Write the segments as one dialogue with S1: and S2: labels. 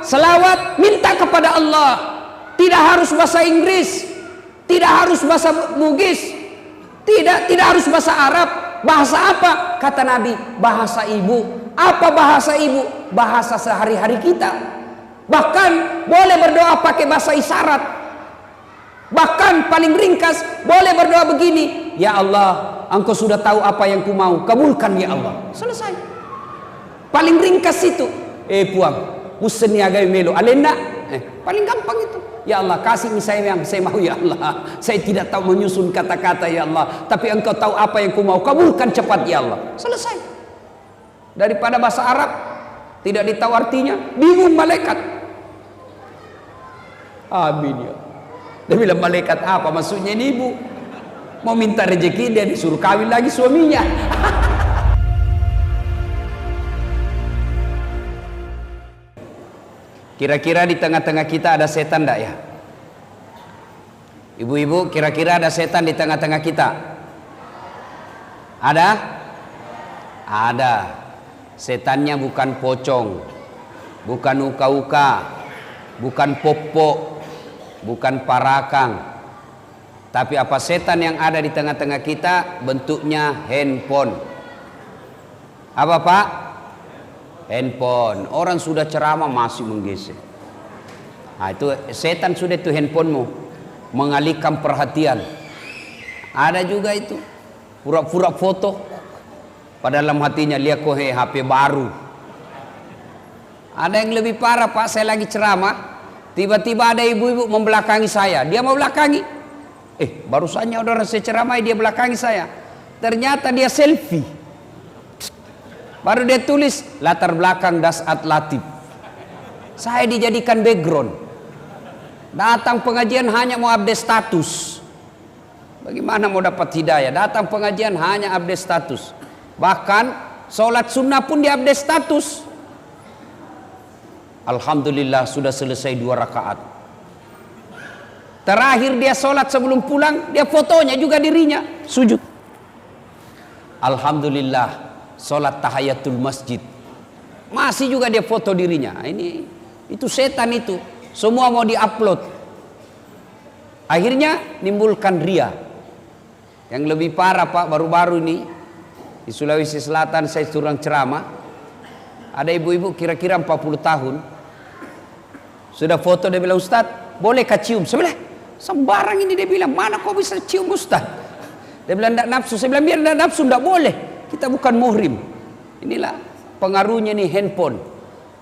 S1: selawat, minta kepada Allah. Tidak harus bahasa Inggris, tidak harus bahasa Bugis, tidak harus bahasa Arab. Bahasa apa? Kata Nabi, bahasa ibu. Apa bahasa ibu? Bahasa sehari-hari kita. Bahkan boleh berdoa pakai bahasa isyarat. Bahkan paling ringkas boleh berdoa begini, ya Allah, Engkau sudah tahu apa yang ku mau, kabulkan ya Allah. Selesai. Paling ringkas itu. Puang, musen niaga melo alenda. Paling gampang itu. Ya Allah, kasih saya yang saya mau ya Allah. Saya tidak tahu menyusun kata-kata ya Allah, tapi Engkau tahu apa yang ku mau, kabulkan cepat ya Allah. Selesai. Daripada bahasa Arab tidak ditahu artinya, bingung malaikat. Amin ya. Dia bilang, malaikat apa maksudnya ini ibu? Mau minta rezeki, dia disuruh kawin lagi suaminya. Kira-kira di tengah-tengah kita ada setan enggak ya? Ibu-ibu, kira-kira ada setan di tengah-tengah kita? Ada? Ada. Setannya bukan pocong, bukan uka-uka, bukan popok, bukan parakang. Tapi apa setan yang ada di tengah-tengah kita? Bentuknya handphone. Apa Pak? Handphone. Orang sudah ceramah masih menggeser. Nah, itu setan sudah, itu handphonemu, mengalihkan perhatian. Ada juga itu pura-pura foto, padahal dalam hatinya lihat kok HP baru. Ada yang lebih parah Pak, saya lagi ceramah, tiba-tiba ada ibu-ibu membelakangi saya. Dia mau belakangi, barusannya orang saya ceramah, dia belakangi saya. Ternyata dia selfie. Baru dia tulis latar belakang Dasat Latif. Saya dijadikan background. Datang pengajian hanya mau update status. Bagaimana mau dapat hidayah? Datang pengajian hanya update status. Bahkan sholat sunnah pun di update status. Alhamdulillah sudah selesai 2 rakaat. Terakhir dia sholat sebelum pulang, dia fotonya juga dirinya sujud. Alhamdulillah sholat tahiyatul masjid, masih juga dia foto dirinya. Itu setan itu, semua mau diupload. Akhirnya nimbulkan ria. Yang lebih parah Pak, baru-baru ini di Sulawesi Selatan saya turun ceramah, ada ibu-ibu kira-kira 40 tahun sudah foto, dia bilang, Ustadz bolehkah cium? Saya bilang, sembarang ini, dia bilang, mana kau bisa cium Ustadz? Dia bilang tidak nafsu. Saya bilang, biar tidak nafsu tidak boleh, kita bukan muhrim. Inilah pengaruhnya nih handphone.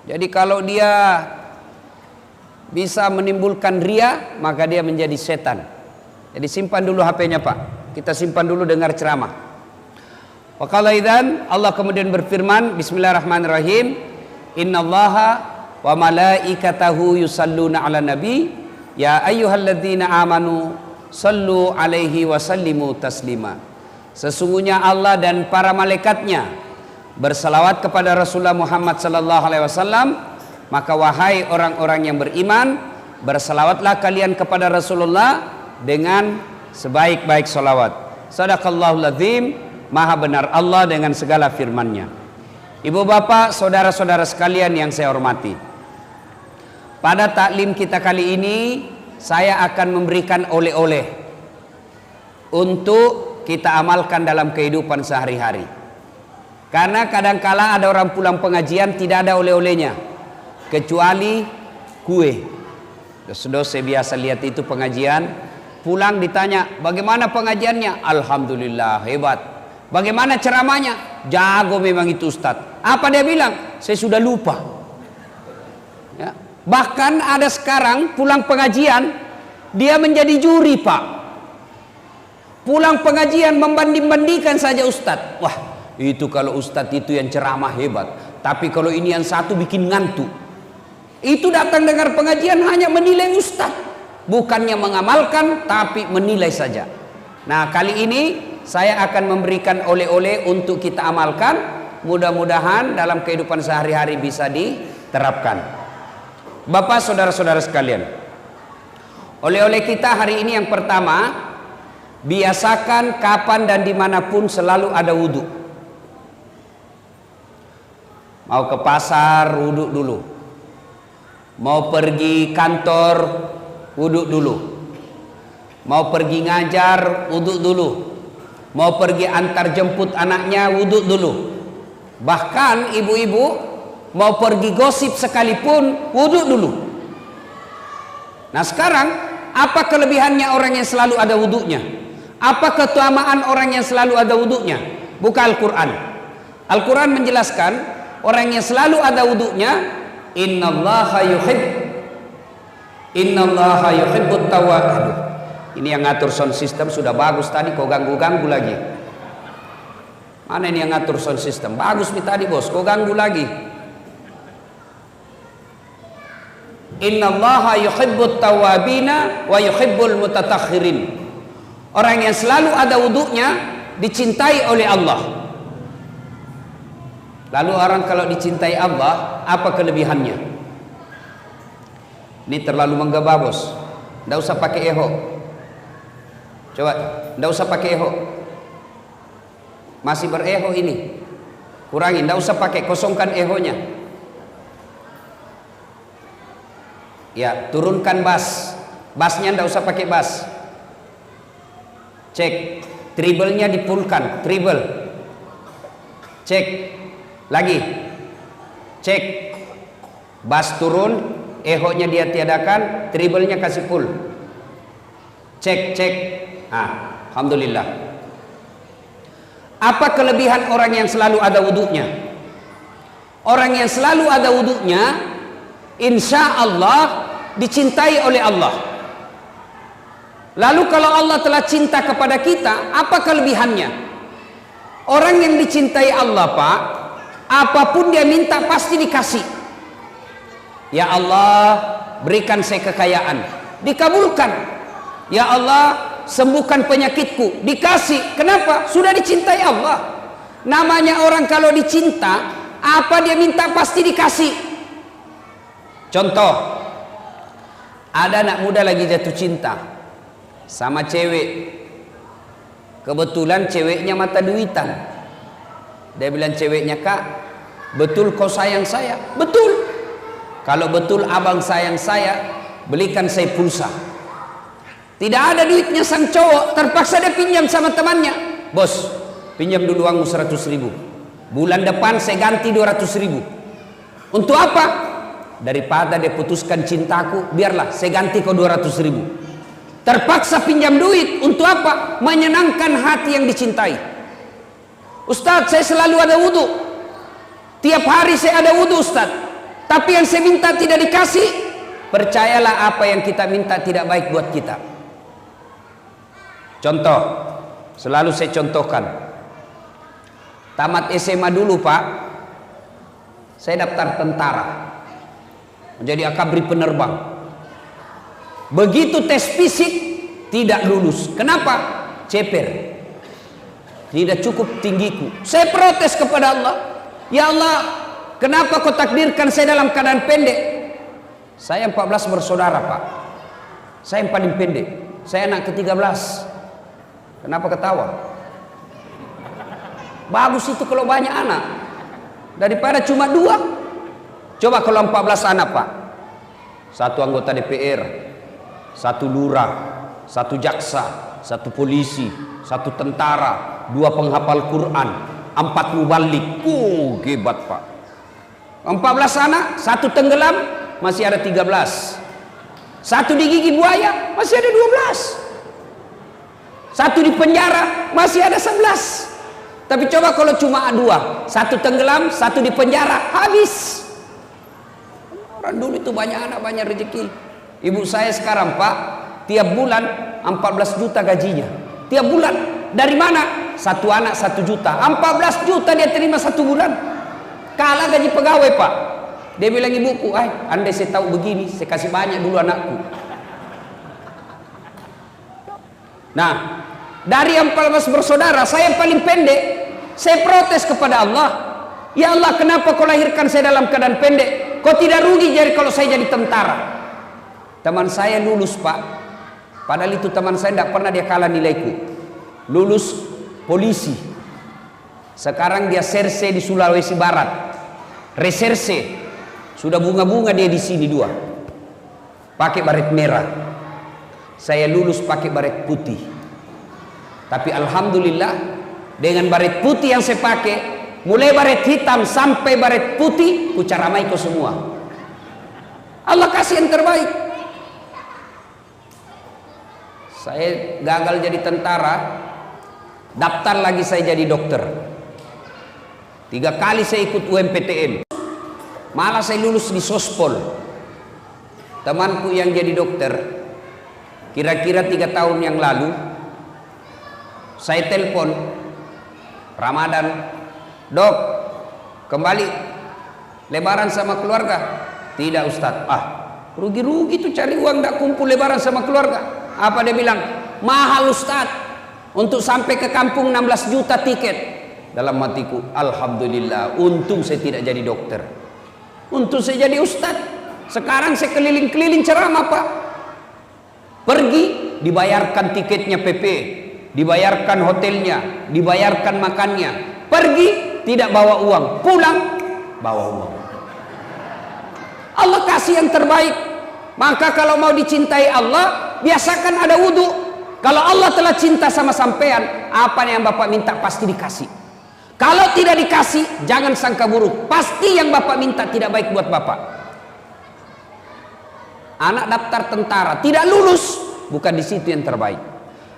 S1: Jadi kalau dia bisa menimbulkan ria, maka dia menjadi setan. Jadi simpan dulu HP-nya Pak, kita simpan dulu dengar ceramah. Wa qala idzan, Allah kemudian berfirman, bismillahirrahmanirrahim, innallaha wa malaikatahu yusalluna ala nabi ya ayyuhalladzina amanu sallu alaihi wa sallimu taslima. Sesungguhnya Allah dan para malaikatnya bersalawat kepada Rasulullah Muhammad sallallahu alaihi wasallam, maka wahai orang-orang yang beriman, bersalawatlah kalian kepada Rasulullah dengan sebaik-baik salawat. Sadaqallahul azim, maha benar Allah dengan segala firman-Nya. Ibu bapak, saudara-saudara sekalian yang saya hormati, pada taklim kita kali ini saya akan memberikan oleh-oleh untuk kita amalkan dalam kehidupan sehari-hari. Karena kadangkala ada orang pulang pengajian tidak ada oleh-olehnya kecuali kue. Sudah saya biasa lihat itu pengajian, pulang ditanya bagaimana pengajiannya, alhamdulillah hebat. Bagaimana ceramahnya, jago memang itu Ustadz. Apa dia bilang? Saya sudah lupa ya. Bahkan ada sekarang pulang pengajian dia menjadi juri Pak. Pulang pengajian membanding-bandingkan saja Ustadz. Wah, itu kalau Ustadz itu yang ceramah hebat, tapi kalau ini yang satu bikin ngantuk. Itu datang dengar pengajian hanya menilai Ustadz, bukannya mengamalkan tapi menilai saja. Nah, kali ini saya akan memberikan oleh-oleh untuk kita amalkan. Mudah-mudahan dalam kehidupan sehari-hari bisa diterapkan. Bapak, saudara-saudara sekalian, oleh-oleh kita hari ini yang pertama, biasakan kapan dan dimanapun selalu ada wudhu. Mau ke pasar, wudhu dulu. Mau pergi kantor, wuduk dulu. Mau pergi ngajar, wuduk dulu. Mau pergi antar jemput anaknya, wuduk dulu. Bahkan ibu-ibu mau pergi gosip sekalipun, wuduk dulu. Nah sekarang, apa kelebihannya orang yang selalu ada wuduknya? Apa keutamaan orang yang selalu ada wuduknya? Buka Al-Quran. Al-Quran menjelaskan, orang yang selalu ada wuduknya, Innallaha yuhibbut tawwabin. Ini yang ngatur sound system sudah bagus tadi, kok ganggu-ganggu lagi. Mana ini yang ngatur sound system? Bagus nih tadi bos, kok ganggu lagi? Innallaha yuhibbut tawwabina wa yuhibbul mutatahhirin. Orang yang selalu ada wuduknya dicintai oleh Allah. Lalu orang kalau dicintai Allah, apa kelebihannya? Ini terlalu menggabah bos. Tidak usah pakai eho. Coba, tidak usah pakai eho. Masih bereho ini. Kurangin, tidak usah pakai, kosongkan ehonya. Ya, turunkan bass. Bassnya tidak usah pakai bass. Cek, treble-nya dipulkan, treble. Cek. Lagi cek, bass turun, eho-nya dia tiadakan, treble-nya kasih full. Cek. Alhamdulillah. Apa kelebihan orang yang selalu ada wuduknya? Orang yang selalu ada wuduknya, insya Allah dicintai oleh Allah. Lalu kalau Allah telah cinta kepada kita, apa kelebihannya? Orang yang dicintai Allah, Pak, apapun dia minta pasti dikasih. Ya Allah, berikan saya kekayaan, dikabulkan. Ya Allah, sembuhkan penyakitku, dikasih. Kenapa? Sudah dicintai Allah. Namanya orang kalau dicinta, apa dia minta pasti dikasih. Contoh, ada anak muda lagi jatuh cinta sama cewek. Kebetulan ceweknya mata duitan. Dia bilang ceweknya, Kak, betul kau sayang saya? Betul. Kalau betul abang sayang saya, belikan saya pulsa. Tidak ada duitnya sang cowok, terpaksa dia pinjam sama temannya. Bos, pinjam dulu uangmu 100.000. Bulan depan saya ganti 200.000. Untuk apa? Daripada dia putuskan cintaku, biarlah saya ganti kau 200.000. Terpaksa pinjam duit, untuk apa? Menyenangkan hati yang dicintai. Ustadz, saya selalu ada wudhu. Tiap hari saya ada wudhu, Ustadz. Tapi yang saya minta tidak dikasih. Percayalah apa yang kita minta tidak baik buat kita. Contoh, selalu saya contohkan. Tamat SMA dulu, Pak. Saya daftar tentara. Menjadi akabri penerbang. Begitu tes fisik, tidak lulus. Kenapa? Ceper. Tidak cukup tinggiku. Saya protes kepada Allah. Ya Allah, kenapa kau takdirkan saya dalam keadaan pendek? Saya 14 bersaudara, Pak. Saya yang paling pendek. Saya anak ke-13. Kenapa ketawa? Bagus itu kalau banyak anak. Daripada cuma 2. Coba kalau 14 anak, Pak. 1 anggota DPR, 1 lurah, 1 jaksa, 1 polisi, 1 tentara, 2 penghafal Quran, 4 mubalik. Hebat, Pak. 14 anak, 1 tenggelam, masih ada 13. 1 digigit buaya, masih ada 12. 1 di penjara, masih ada 11. Tapi coba kalau cuma 2, 1 tenggelam, 1 di penjara, habis. Orang dulu itu banyak anak, banyak rezeki. Ibu saya sekarang, Pak, tiap bulan 14 juta gajinya. Tiap bulan. Dari mana? 1 anak 1 juta. 14 juta dia terima 1 bulan. Kalah gaji pegawai, Pak. Dia bilang, ibuku, andai saya tahu begini, saya kasih banyak dulu anakku. Nah, dari 14 bersaudara, saya yang paling pendek. Saya protes kepada Allah. Ya Allah, kenapa kau lahirkan saya dalam keadaan pendek? Kau tidak rugi jadi kalau saya jadi tentara. Teman saya lulus, Pak. Padahal itu teman saya tidak pernah dia kalah nilaiku. Lulus polisi. Sekarang dia serse di Sulawesi Barat. Reserse. Sudah bunga-bunga dia di sini 2. pakai baret merah, saya lulus pakai baret putih. Tapi alhamdulillah dengan baret putih yang saya pakai, mulai baret hitam sampai baret putih, ku caramai kau semua. Allah kasih yang terbaik. Saya gagal jadi tentara, daftar lagi saya jadi dokter. 3 kali saya ikut UMPTN, malah saya lulus di Sospol. Temanku yang jadi dokter, kira-kira 3 tahun yang lalu, saya telepon Ramadan, "Dok, kembali lebaran sama keluarga?" "Tidak Ustadz." "Ah, rugi-rugi tuh cari uang gak kumpul lebaran sama keluarga." Apa dia bilang? "Mahal Ustadz, untuk sampai ke kampung 16 juta tiket." Dalam hatiku, alhamdulillah, untung saya tidak jadi dokter, untung saya jadi ustadz. Sekarang saya keliling-keliling ceramah Pak. Pergi, dibayarkan tiketnya PP, dibayarkan hotelnya, dibayarkan makannya. Pergi, tidak bawa uang, pulang bawa uang. Allah kasih yang terbaik. Maka kalau mau dicintai Allah, biasakan ada wudhu. Kalau Allah telah cinta sama sampean, apa yang Bapak minta pasti dikasih. Kalau tidak dikasih, jangan sangka buruk. Pasti yang Bapak minta tidak baik buat Bapak. Anak daftar tentara tidak lulus, bukan di situ yang terbaik.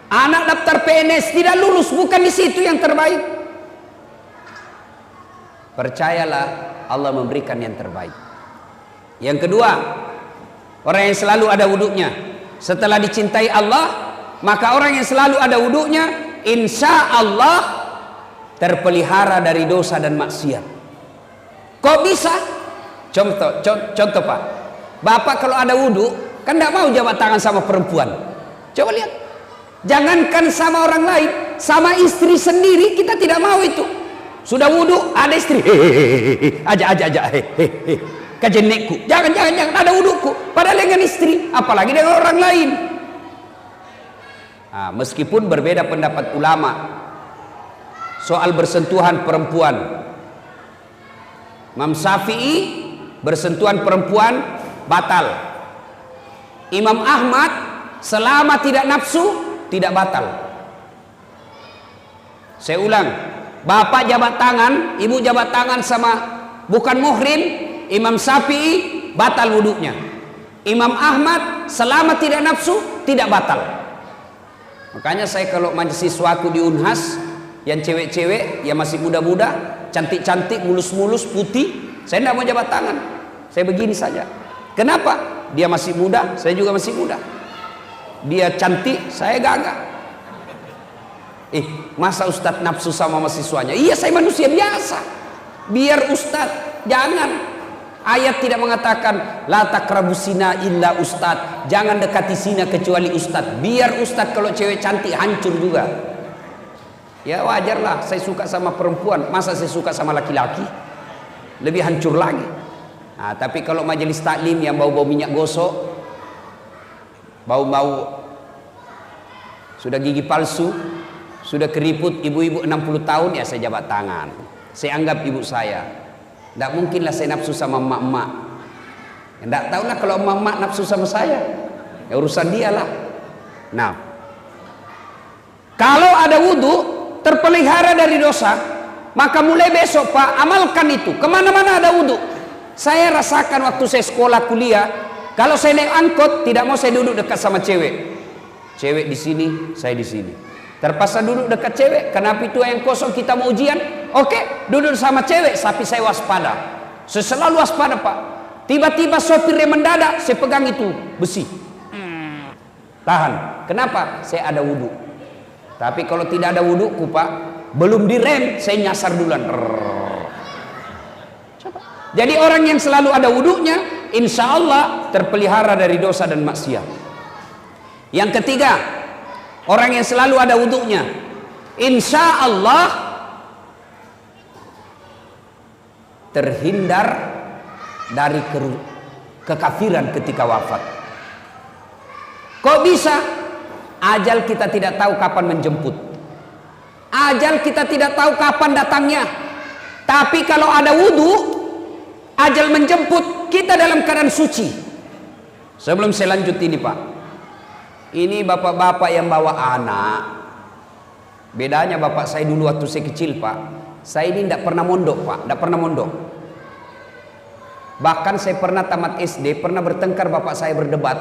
S1: Anak daftar PNS tidak lulus, bukan di situ yang terbaik. Percayalah, Allah memberikan yang terbaik. Yang kedua, orang yang selalu ada wudhunya. Setelah dicintai Allah, maka orang yang selalu ada wudhunya, insya Allah terpelihara dari dosa dan maksiat. Kok bisa? Contoh Pak, Bapak kalau ada wudhu kan tidak mau jabat tangan sama perempuan. Coba lihat, jangankan sama orang lain, sama istri sendiri kita tidak mau itu. Sudah wudhu ada istri, aja kajenekku, jangan ada wudhuku, padahal dengan istri, apalagi dengan orang lain. Nah, meskipun berbeda pendapat ulama soal bersentuhan perempuan, Imam Syafi'i bersentuhan perempuan batal. Imam Ahmad selama tidak nafsu tidak batal. Saya ulang, bapak jabat tangan, ibu jabat tangan sama bukan muhrim, Imam Syafi'i batal wudhunya. Imam Ahmad selama tidak nafsu tidak batal. Makanya saya kalau mahasiswaku di Unhas yang cewek-cewek, yang masih muda-muda, cantik-cantik, mulus-mulus, putih, saya tidak mau jabat tangan, saya begini saja. Kenapa? Dia masih muda, saya juga masih muda. Dia cantik, saya gagah. Masa Ustadz nafsu sama mahasiswanya? Iya, saya manusia biasa. Biar Ustadz, jangan. Ayat tidak mengatakan la takrabusina illa Ustadz, jangan dekati zina kecuali Ustadz. Biar Ustadz kalau cewek cantik hancur juga. Ya wajarlah, saya suka sama perempuan, masa saya suka sama laki-laki? Lebih hancur lagi. Nah, tapi kalau majelis taklim yang bau-bau minyak gosok, bau-bau sudah gigi palsu, sudah keriput, ibu-ibu 60 tahun, ya saya jabat tangan. Saya anggap ibu saya. Tidak mungkinlah saya nafsu sama emak-emak. Tidak tahulah kalau emak-emak nafsu sama saya, ya urusan dia lah. Nah, kalau ada wudhu terpelihara dari dosa, maka mulai besok Pak, amalkan itu. Kemana-mana ada wudhu. Saya rasakan waktu saya sekolah kuliah, kalau saya naik angkot tidak mau saya duduk dekat sama cewek. Cewek di sini, saya di sini. Terpaksa duduk dekat cewek. Kenapa itu yang kosong, kita mau ujian? Oke, duduk sama cewek, tapi saya waspada. Saya selalu waspada Pak. Tiba-tiba sopirnya mendadak, saya pegang itu besi. Tahan. Kenapa? Saya ada wudhu. Tapi kalau tidak ada wudhuku Pak, belum direm, saya nyasar duluan. Coba. Jadi orang yang selalu ada wudhunya, insya Allah terpelihara dari dosa dan maksiat. Yang ketiga, orang yang selalu ada wudhunya, insya Allah terhindar dari kekafiran ketika wafat. Kok bisa? Ajal kita tidak tahu kapan menjemput. Ajal kita tidak tahu kapan datangnya. Tapi kalau ada wudhu, ajal menjemput, kita dalam keadaan suci. Sebelum saya lanjut ini Pak, ini bapak-bapak yang bawa anak. Bedanya bapak saya dulu waktu saya kecil Pak, saya ini tidak pernah mondok Pak, tidak pernah mondok. Bahkan saya pernah tamat SD, pernah bertengkar bapak saya berdebat.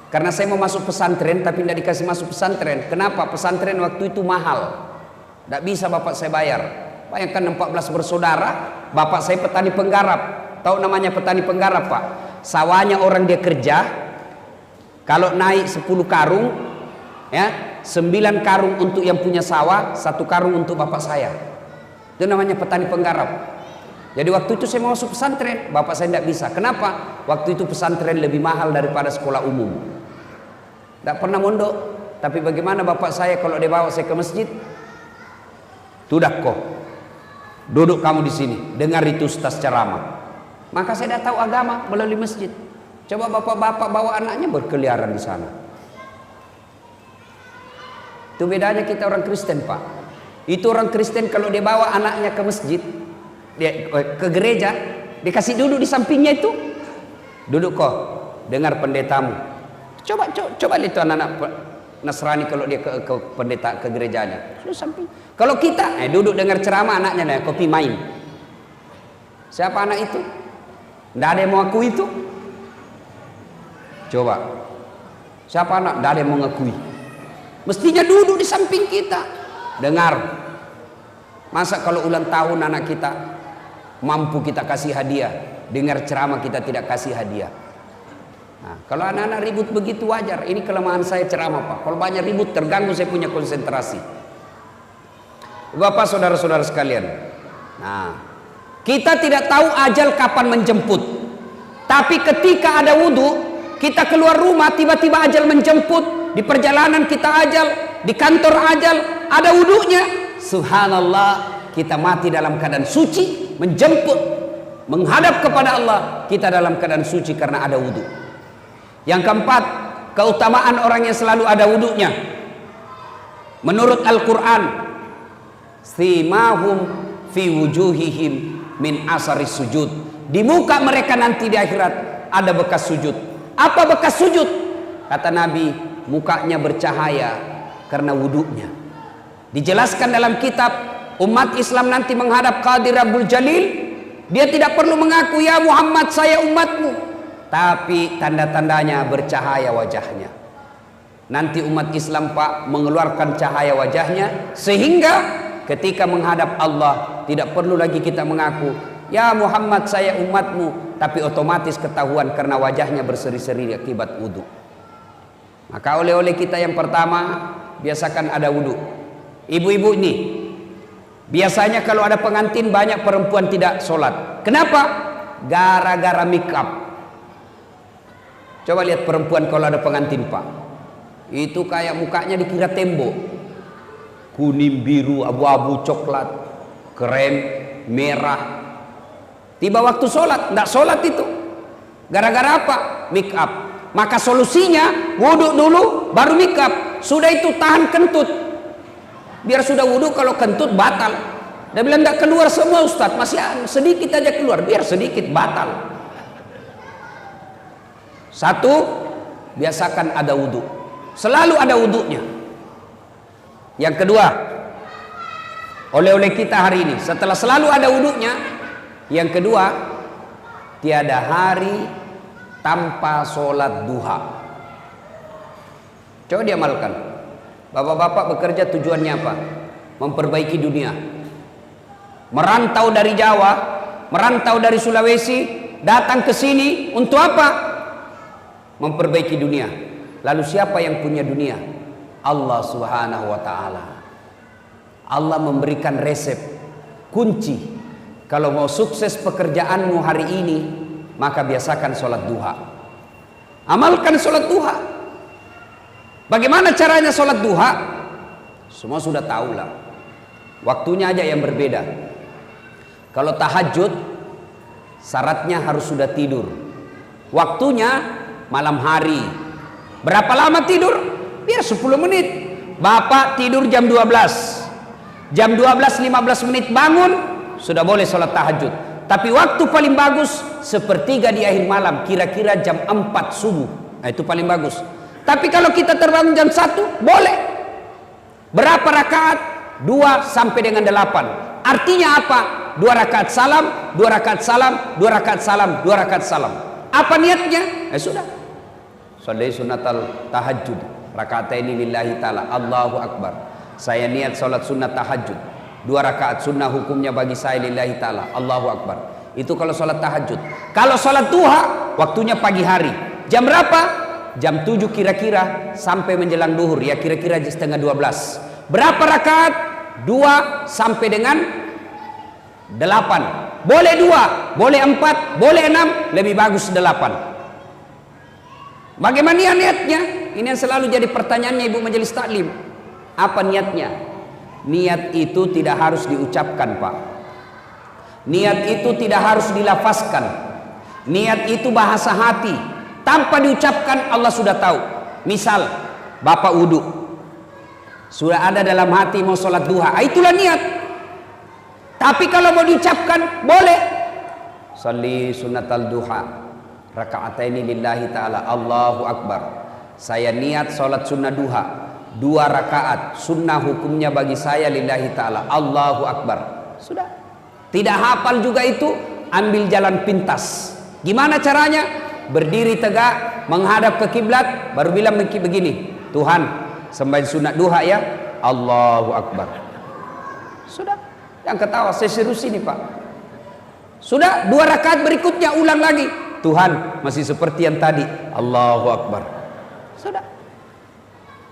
S1: Karena saya mau masuk pesantren tapi tidak dikasih masuk pesantren. Kenapa? Pesantren waktu itu mahal, tidak bisa bapak saya bayar. Bayangkan 14 bersaudara, bapak saya petani penggarap. Tahu namanya petani penggarap Pak? Sawahnya orang dia kerja, kalau naik 10 karung, ya 9 karung untuk yang punya sawah, 1 karung untuk bapak saya. Itu namanya petani penggarap. Jadi waktu itu saya mau masuk pesantren, bapak saya tidak bisa. Kenapa? Waktu itu pesantren lebih mahal daripada sekolah umum. Tidak pernah mondok, tapi bagaimana bapak saya kalau dia bawa saya ke masjid? Sudah kok, duduk kamu di sini, dengar itu ustaz ceramah. Maka saya dah tahu agama melalui masjid. Coba bapak-bapak bawa anaknya berkeliaran di sana. Itu bedanya kita orang Kristen Pak. Itu orang Kristen kalau dia bawa anaknya ke masjid, dia ke gereja, dikasih duduk di sampingnya itu. Duduk kok, dengar pendetamu. Coba lihat anak-anak Nasrani kalau dia ke pendeta ke gerejanya. Duduk samping. Kalau kita duduk dengar ceramah anaknya kopi main. Siapa anak itu? Tidak ada yang mau akui itu. Coba, siapa anak? Tidak ada yang mau ngakui. Mestinya duduk di samping kita, dengar. Masa kalau ulang tahun anak kita mampu kita kasih hadiah, dengar ceramah kita tidak kasih hadiah. Nah, kalau anak-anak ribut begitu wajar. Ini kelemahan saya ceramah Pak. Kalau banyak ribut terganggu saya punya konsentrasi. Bapak saudara-saudara sekalian. Nah, kita tidak tahu ajal kapan menjemput. Tapi ketika ada wudhu, kita keluar rumah tiba-tiba ajal menjemput. Di perjalanan kita ajal, di kantor ajal, ada wudhunya. Subhanallah, kita mati dalam keadaan suci, menjemput, menghadap kepada Allah. Kita dalam keadaan suci karena ada wudhu. Yang keempat, keutamaan orang yang selalu ada wudhunya. Menurut Al-Quran, simahum fi wujuhihim min asaris sujud. Di muka mereka nanti di akhirat ada bekas sujud. Apa bekas sujud? Kata Nabi, mukanya bercahaya karena wudhunya. Dijelaskan dalam kitab, umat Islam nanti menghadap Qadir Rabbul Jalil, dia tidak perlu mengaku ya Muhammad saya umatmu, tapi tanda-tandanya bercahaya wajahnya. Nanti umat Islam Pak mengeluarkan cahaya wajahnya, sehingga ketika menghadap Allah tidak perlu lagi kita mengaku ya Muhammad saya umatmu, tapi otomatis ketahuan karena wajahnya berseri-seri akibat wudhu. Maka oleh-oleh kita yang pertama, biasakan ada wudhu. Ibu-ibu ini biasanya kalau ada pengantin banyak perempuan tidak sholat. Kenapa? Gara-gara make up. Coba lihat perempuan kalau ada pengantin Pak, itu kayak mukanya dikira tembok, kuning, biru, abu-abu, coklat, krem, merah. Tiba waktu sholat, tidak sholat itu. Gara-gara apa? Make up. Maka solusinya wudhu dulu baru make up. Sudah itu tahan kentut. Biar sudah wudhu, kalau kentut batal. Dia bilang tidak keluar semua Ustaz, masih sedikit aja keluar. Biar sedikit batal. Satu, biasakan ada wudhu. Selalu ada wudhunya. Yang kedua, oleh-oleh kita hari ini, setelah selalu ada wudhunya, yang kedua, tiada hari tanpa sholat duha. Coba diamalkan. Bapak-bapak bekerja tujuannya apa? Memperbaiki dunia. Merantau dari Jawa, merantau dari Sulawesi, datang ke sini untuk apa? Memperbaiki dunia. Lalu siapa yang punya dunia? Allah Subhanahu wa ta'ala. Allah memberikan resep, kunci. Kalau mau sukses pekerjaanmu hari ini, maka biasakan sholat duha. Amalkan sholat duha. Bagaimana caranya sholat duha? Semua sudah tahu lah. Waktunya aja yang berbeda. Kalau tahajud, syaratnya harus sudah tidur. Waktunya malam hari. Berapa lama tidur? Biar 10 menit. Bapak tidur jam 12. Jam 12.15 menit bangun, sudah boleh sholat tahajud. Tapi waktu paling bagus sepertiga di akhir malam, kira-kira jam 4 subuh. Nah, itu paling bagus. Tapi kalau kita terbangun jam 1, boleh. Berapa rakaat? 2 sampai dengan 8. Artinya apa? 2 rakaat salam, 2 rakaat salam, 2 rakaat salam, 2 rakaat salam. Apa niatnya? Sudah. Sholli sunnatal tahajud, rakataini lillahi ta'ala, Allahu Akbar. Saya niat sholat sunnah tahajud, 2 rakaat sunnah hukumnya bagi saya lillahi ta'ala, Allahu Akbar. Itu kalau sholat tahajud. Kalau sholat duha, waktunya pagi hari. Jam berapa? Jam 7 kira-kira sampai menjelang duhur, ya kira-kira setengah 12. Berapa rakaat? 2 sampai dengan 8. Boleh 2, boleh 4, boleh 6, lebih bagus 8. Bagaimana niatnya? Ini yang selalu jadi pertanyaannya ibu majelis taklim. Apa niatnya? Niat itu tidak harus diucapkan, Pak. Niat itu tidak harus dilafazkan. Niat itu bahasa hati. Tanpa diucapkan Allah sudah tahu. Misal Bapak wudhu, sudah ada dalam hati mau sholat duha, itulah niat. Tapi kalau mau diucapkan boleh. Sholli sunnatal duha, raka'ataini lillahi ta'ala, Allahu Akbar. Saya niat sholat sunnah duha, 2 rakaat sunnah hukumnya bagi saya lillahi ta'ala, Allahu Akbar. Sudah. Tidak hafal juga itu, ambil jalan pintas. Gimana caranya? Berdiri tegak, menghadap ke kiblat, baru bilang begini, Tuhan, sembahyang sunat duha ya, Allahu Akbar. Sudah. Yang ketawa, saya serius ini Pak. Sudah, 2 rakaat berikutnya ulang lagi, Tuhan, masih seperti yang tadi, Allahu Akbar. Sudah.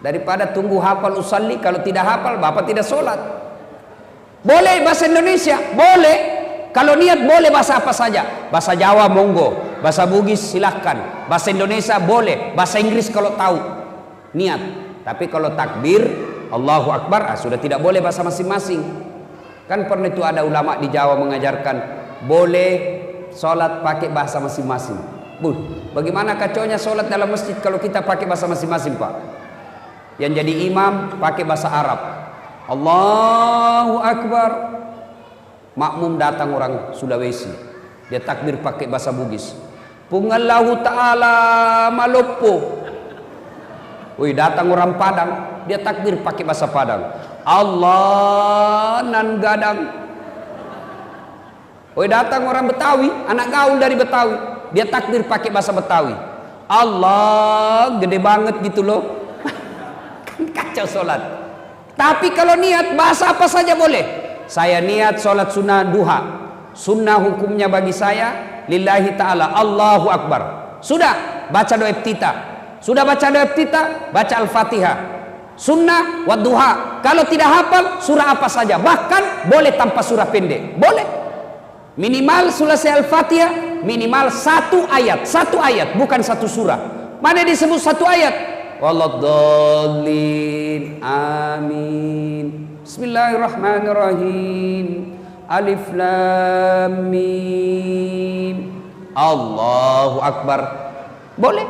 S1: Daripada tunggu hafal usalli, kalau tidak hafal Bapak tidak sholat. Boleh bahasa Indonesia, boleh. Kalau niat boleh bahasa apa saja. Bahasa Jawa monggo, bahasa Bugis silahkan, bahasa Indonesia boleh, bahasa Inggris kalau tahu niat. Tapi kalau takbir Allahu Akbar, sudah tidak boleh bahasa masing-masing. Kan pernah itu ada ulama di Jawa mengajarkan boleh sholat pakai bahasa masing-masing. Bagaimana kacaunya sholat dalam masjid kalau kita pakai bahasa masing-masing, Pak? Yang jadi imam pakai bahasa Arab, Allahu Akbar. Makmum datang orang Sulawesi, dia takbir pakai bahasa Bugis, Pungallahu ta'ala malopo. Woi, datang orang Padang, dia takbir pakai bahasa Padang, Allah nan gadang. Woi, datang orang Betawi, anak gaul dari Betawi, dia takbir pakai bahasa Betawi, Allah gede banget gitu loh. Kan kacau sholat. Tapi kalau niat bahasa apa saja boleh. Saya niat sholat sunnah duha, sunnah hukumnya bagi saya lillahi ta'ala, Allahu Akbar. Sudah baca doa iftitah, sudah baca doa iftitah, baca Al-Fatihah, sunnah wa duha. Kalau tidak hafal surah apa saja, bahkan boleh tanpa surah pendek, boleh. Minimal selesai Al-Fatihah, minimal 1 ayat, 1 ayat, bukan 1 surah. Mana disebut 1 ayat? Waladhdallin, amin. Bismillahirrahmanirrahim. Alif lam mim. Allahu Akbar. Boleh.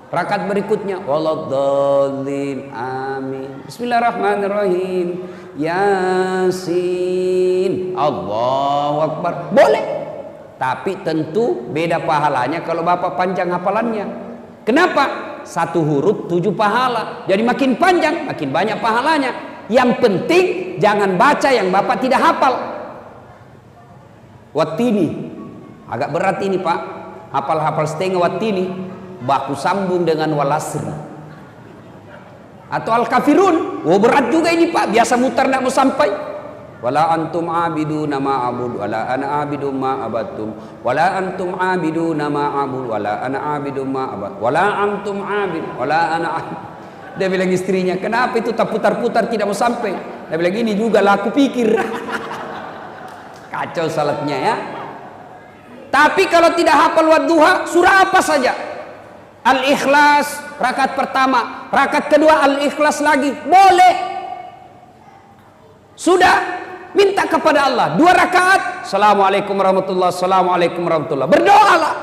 S1: Rakaat berikutnya waladhdallin, amin. Bismillahirrahmanirrahim. Yasin. Allahu Akbar. Boleh. Tapi tentu beda pahalanya kalau Bapak panjang hafalannya. Kenapa? 1 huruf 7 pahala. Jadi makin panjang makin banyak pahalanya. Yang penting jangan baca yang Bapak tidak hafal. Wattini, agak berat ini Pak. Hafal-hafal setengah wattini, baku sambung dengan walasri. Atau al-kafirun, berat juga ini Pak. Biasa mutar tidak mau sampai. Wala antum abiduna ma abud, wala ana abidu ma abattum, wala antum abiduna ma abud, wala ana abidu ma abad, wala antum abid, wala ana abid. Dia bilang istrinya, kenapa itu tak putar-putar tidak mau sampai? Dia bilang, ini juga lah aku pikir. Kacau salatnya ya. Tapi kalau tidak hafal wadduha, surah apa saja. Al-Ikhlas, rakaat pertama. Rakaat kedua Al-Ikhlas lagi. Boleh. Sudah, minta kepada Allah. 2 rakaat. Assalamualaikum warahmatullahi wabarakatuh. Assalamualaikum warahmatullahi wabarakatuh. Berdoalah.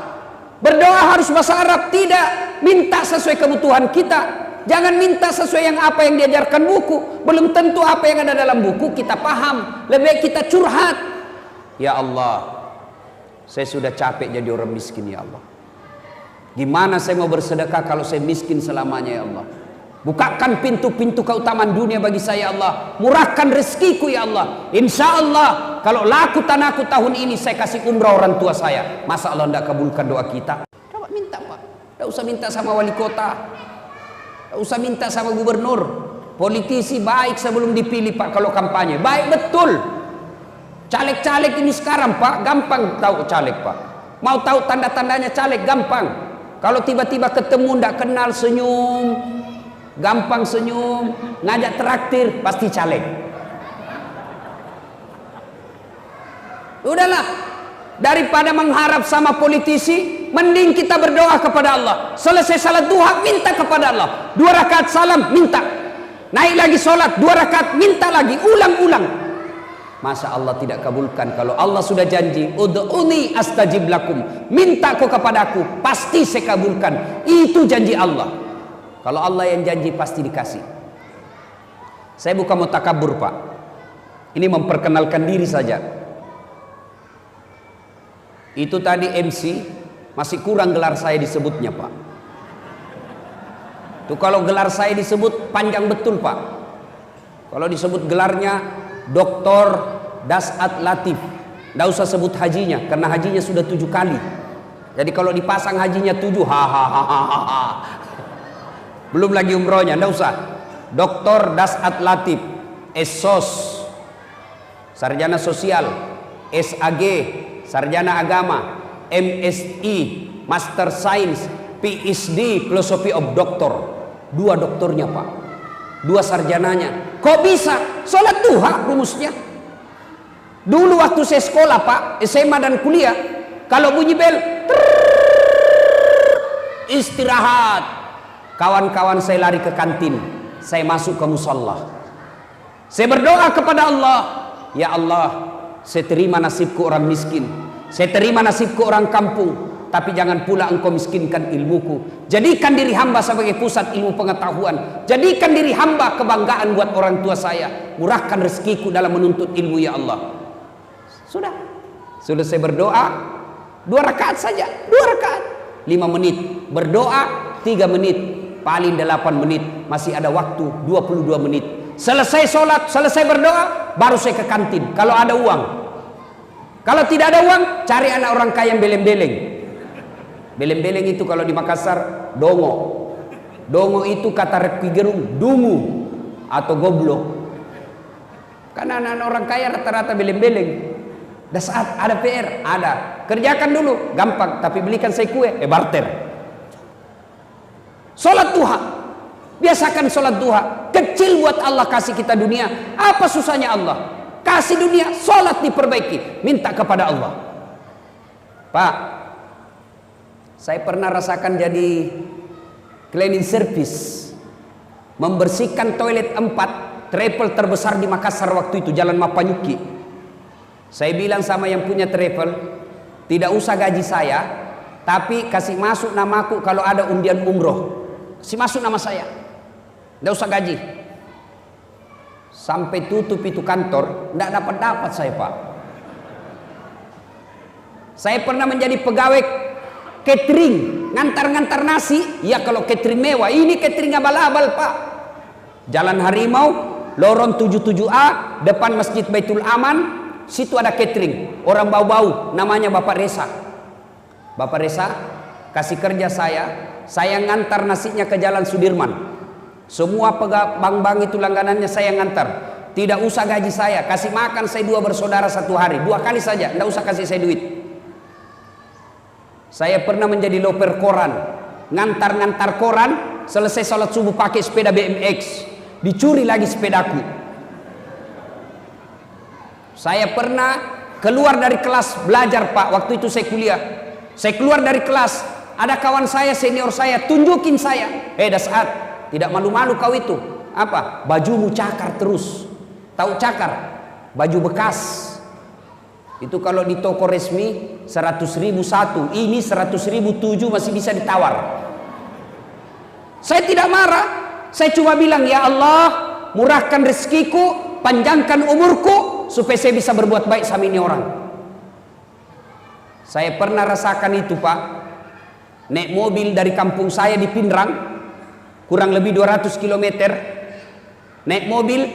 S1: Berdoa harus bahasa Arab. Tidak. Minta sesuai kebutuhan kita. Jangan minta sesuai yang apa yang diajarkan buku. Belum tentu apa yang ada dalam buku kita paham. Lebih baik kita curhat. Ya Allah, Saya sudah capek jadi orang miskin ya Allah. Gimana saya mau bersedekah kalau saya miskin selamanya ya Allah? Bukakan pintu-pintu keutamaan dunia bagi saya ya Allah. Murahkan rezekiku ya Allah. Insya Allah kalau laku tanahku tahun ini saya kasih umrah orang tua saya. Masa Allah tidak kabulkan doa kita? Coba minta Pak. Tidak usah minta sama wali kota, tidak usah minta sama gubernur. Politisi baik sebelum dipilih Pak kalau kampanye. Baik betul. Caleg-caleg ini sekarang Pak gampang tahu caleg Pak. Mau tahu tanda-tandanya caleg gampang. Kalau tiba-tiba ketemu ndak kenal senyum, gampang senyum, ngajak traktir pasti caleg. Udahlah, daripada mengharap sama politisi, mending kita berdoa kepada Allah. Selesai salat duha minta kepada Allah. 2 rakaat salam minta. Naik lagi sholat 2 rakaat minta lagi, ulang-ulang. Masa Allah tidak kabulkan? Kalau Allah sudah janji, ud'uni astajib lakum, minta kau kepadaku pasti saya kabulkan. Itu janji Allah. Kalau Allah yang janji pasti dikasih. Saya bukan mau takabur Pak, ini memperkenalkan diri saja. Itu tadi MC masih kurang gelar saya disebutnya Pak. Tuh kalau gelar saya disebut panjang betul Pak. Kalau disebut gelarnya Doktor Dasat Latif, tidak usah sebut hajinya karena hajinya sudah 7 kali. Jadi kalau dipasang hajinya 7, hahaha. Belum lagi umrohnya, tidak usah. Doktor Dasat Latif, SOS, Sarjana Sosial, SAG, Sarjana Agama, MSI, Master Science, PhD, Philosophy of Doctor. 2 doktornya Pak, 2 sarjananya. Kok bisa? Sholat duha rumusnya. Dulu waktu saya sekolah Pak, SMA dan kuliah, kalau bunyi bel, istirahat. Kawan-kawan saya lari ke kantin, saya masuk ke musalla. Saya berdoa kepada Allah, ya Allah, saya terima nasibku orang miskin, saya terima nasibku orang kampung, tapi jangan pula engkau miskinkan ilmuku. Jadikan diri hamba sebagai pusat ilmu pengetahuan. Jadikan diri hamba kebanggaan buat orang tua saya. Murahkan rezekiku dalam menuntut ilmu ya Allah. Sudah saya berdoa 2 rakaat saja, 2 rakaat 5 menit, berdoa 3 menit, paling 8 menit, masih ada waktu 22 menit. Selesai sholat, selesai berdoa, baru saya ke kantin kalau ada uang. Kalau tidak ada uang, cari anak orang kaya yang beleng-beleng. Beleng-beleng itu kalau di Makassar dongo. Dongo itu kata Rocky Gerung dungu atau goblok. Karena anak-anak orang kaya rata-rata beleng-beleng. Dan saat ada PR, ada. Kerjakan dulu, gampang. Tapi belikan saya kue, barter. Sholat duha. Biasakan sholat duha. Kecil buat Allah kasih kita dunia. Apa susahnya Allah? Kasih dunia, sholat diperbaiki. Minta kepada Allah. Pak, saya pernah rasakan jadi cleaning service, membersihkan toilet 4 travel terbesar di Makassar waktu itu, Jalan Mapanyuki. Saya bilang sama yang punya travel, tidak usah gaji saya, tapi kasih masuk namaku kalau ada undian umroh. Kasih masuk nama saya, tidak usah gaji. Sampai tutup itu kantor, tidak dapat saya Pak. Saya pernah menjadi pegawai catering, ngantar-ngantar nasi. Ya kalau catering mewah, ini catering abal-abal Pak. Jalan Harimau, lorong 77A, depan Masjid Baitul Aman. Situ ada catering, orang bau-bau, namanya Bapak Resa. Bapak Resa kasih kerja saya ngantar nasinya ke Jalan Sudirman. Semua bank-bank itu langganannya saya ngantar. Tidak usah gaji saya, kasih makan saya 2 bersaudara 1 hari, 2 kali saja, tidak usah kasih saya duit. Saya pernah menjadi loper koran, ngantar-ngantar koran, selesai sholat subuh pakai sepeda BMX, dicuri lagi sepedaku. Saya pernah keluar dari kelas belajar Pak, waktu itu saya kuliah. Saya keluar dari kelas, ada kawan saya, senior saya, tunjukin saya. Dasat, tidak malu-malu kau itu. Apa? Bajumu cakar terus. Tahu cakar? Baju bekas. Itu kalau di toko resmi 100.000 satu, ini 100.000 7 masih bisa ditawar. Saya tidak marah, saya cuma bilang ya Allah, murahkan rezekiku, panjangkan umurku supaya saya bisa berbuat baik sama ini orang. Saya pernah rasakan itu Pak. Naik mobil dari kampung saya di Pindrang, kurang lebih 200 km. Naik mobil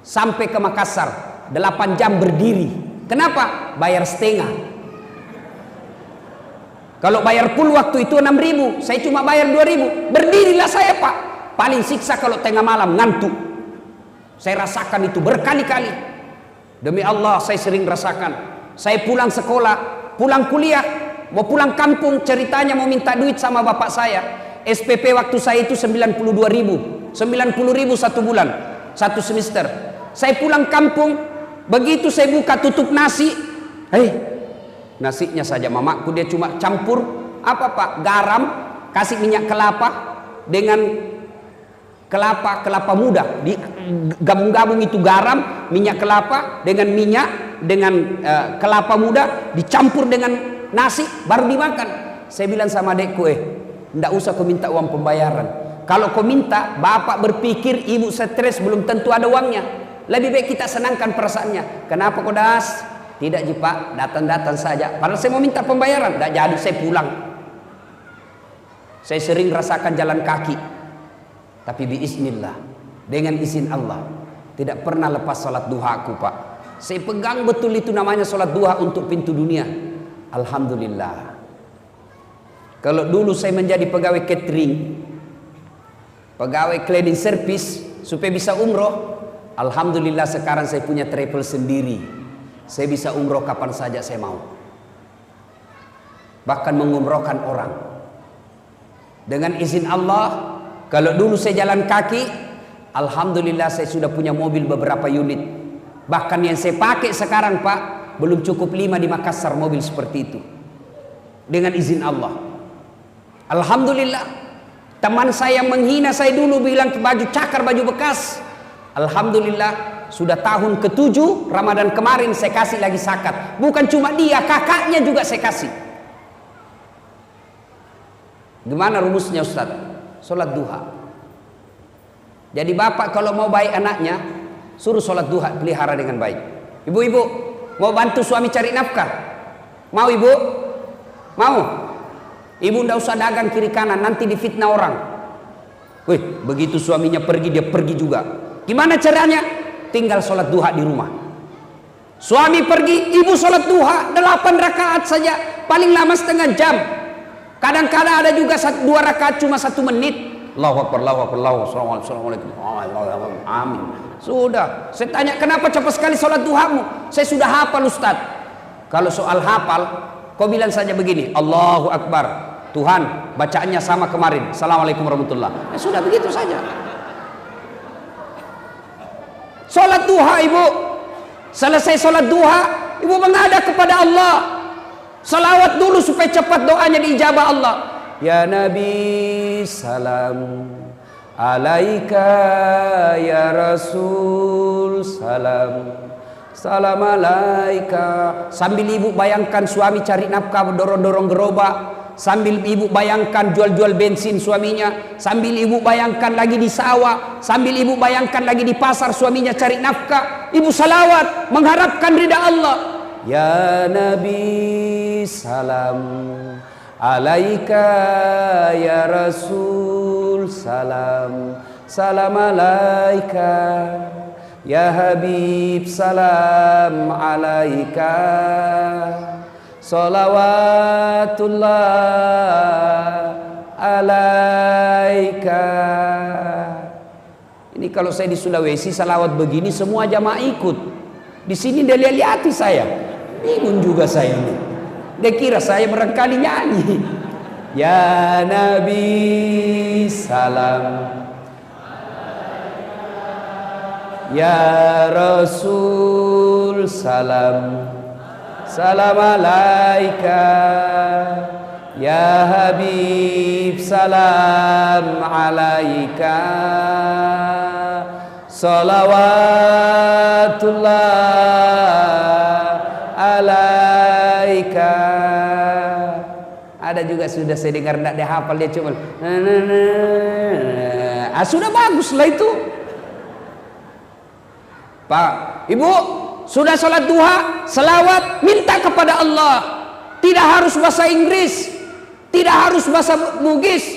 S1: sampai ke Makassar, 8 jam berdiri. Kenapa? Bayar setengah. Kalau bayar full waktu itu 6.000, saya cuma bayar 2.000. Berdirilah saya Pak. Paling siksa kalau tengah malam ngantuk. Saya rasakan itu berkali-kali. Demi Allah saya sering rasakan. Saya pulang sekolah, pulang kuliah, mau pulang kampung, ceritanya mau minta duit sama bapak saya. SPP waktu saya itu 92.000, 90.000 satu bulan, satu semester. Saya pulang kampung, begitu saya buka tutup nasi, nasinya saja mamaku dia cuma campur apa Pak? Garam, kasih minyak kelapa dengan kelapa muda, digabung-gabung itu garam, minyak kelapa dengan minyak dengan kelapa muda dicampur dengan nasi baru dimakan. Saya bilang sama adekku, ndak usah kau minta uang pembayaran. Kalau kau minta, bapak berpikir ibu stres, belum tentu ada uangnya. Lebih baik kita senangkan perasaannya. Kenapa kau das? Tidak ji Pak, datang-datang saja. Padahal saya mau minta pembayaran, tidak jadi saya pulang. Saya sering rasakan jalan kaki, tapi biiznillah, dengan izin Allah, tidak pernah lepas salat duha aku Pak. Saya pegang betul itu namanya salat duha untuk pintu dunia. Alhamdulillah. Kalau dulu saya menjadi pegawai catering, pegawai cleaning service supaya bisa umroh, alhamdulillah sekarang saya punya travel sendiri. Saya bisa umroh kapan saja saya mau. Bahkan mengumrohkan orang. Dengan izin Allah. Kalau dulu saya jalan kaki, alhamdulillah saya sudah punya mobil beberapa unit. Bahkan yang saya pakai sekarang Pak, belum cukup 5 di Makassar mobil seperti itu. Dengan izin Allah. Alhamdulillah. Teman saya menghina saya dulu, bilang baju cakar, baju bekas. Alhamdulillah, sudah tahun ke-7 Ramadan kemarin saya kasih lagi zakat. Bukan cuma dia, kakaknya juga saya kasih. Gimana rumusnya Ustaz? Sholat duha. Jadi bapak kalau mau baik anaknya, suruh sholat duha, pelihara dengan baik. Ibu-ibu mau bantu suami cari nafkah? Mau ibu? Mau? Ibu ndak usah dagang kiri kanan, nanti difitnah orang. Wih, begitu suaminya pergi, dia pergi juga. Gimana caranya? Tinggal sholat duha di rumah. Suami pergi, ibu sholat duha 8 rakaat saja, paling lama setengah jam. Kadang-kadang ada juga 2 rakaat cuma 1 menit. Allahu Akbar, Allahu Akbar, Allahu Akbar, Assalamualaikum. Amin. Sudah. Saya tanya kenapa cepat sekali sholat duhamu? Saya sudah hafal Ustaz. Kalau soal hafal, kau bilang saja begini, Allahu Akbar. Tuhan, bacaannya sama kemarin. Assalamualaikum warahmatullahi. Ya sudah begitu saja. Sholat duha ibu. Selesai sholat duha, ibu menghadap kepada Allah. Salawat dulu supaya cepat doanya diijabah Allah. Ya Nabi salam alaika, ya Rasul salam, salam alaika. Sambil ibu bayangkan suami cari nafkah, dorong-dorong gerobak. Sambil ibu bayangkan jual-jual bensin suaminya. Sambil ibu bayangkan lagi di sawah. Sambil ibu bayangkan lagi di pasar suaminya cari nafkah. Ibu salawat mengharapkan ridha Allah. Ya Nabi salam alaika, ya Rasul salam, salam alaika, ya Habib salam alaika, salawatullah alaika. Ini kalau saya di Sulawesi salawat begini semua jamaah ikut. Di sini dia lihat saya. Bingung juga saya ini. Dia kira saya barangkali nyanyi. Ya Nabi salam, ya Rasul salam, salam alaika, ya Habib salam alaika, salawatullah alaika. Ada juga sudah saya dengar tidak dia hafal, dia cuma sudah bagus lah itu. Pak, ibu sudah sholat duha, selawat, minta kepada Allah. tidak harus bahasa Inggris, tidak harus bahasa Bugis,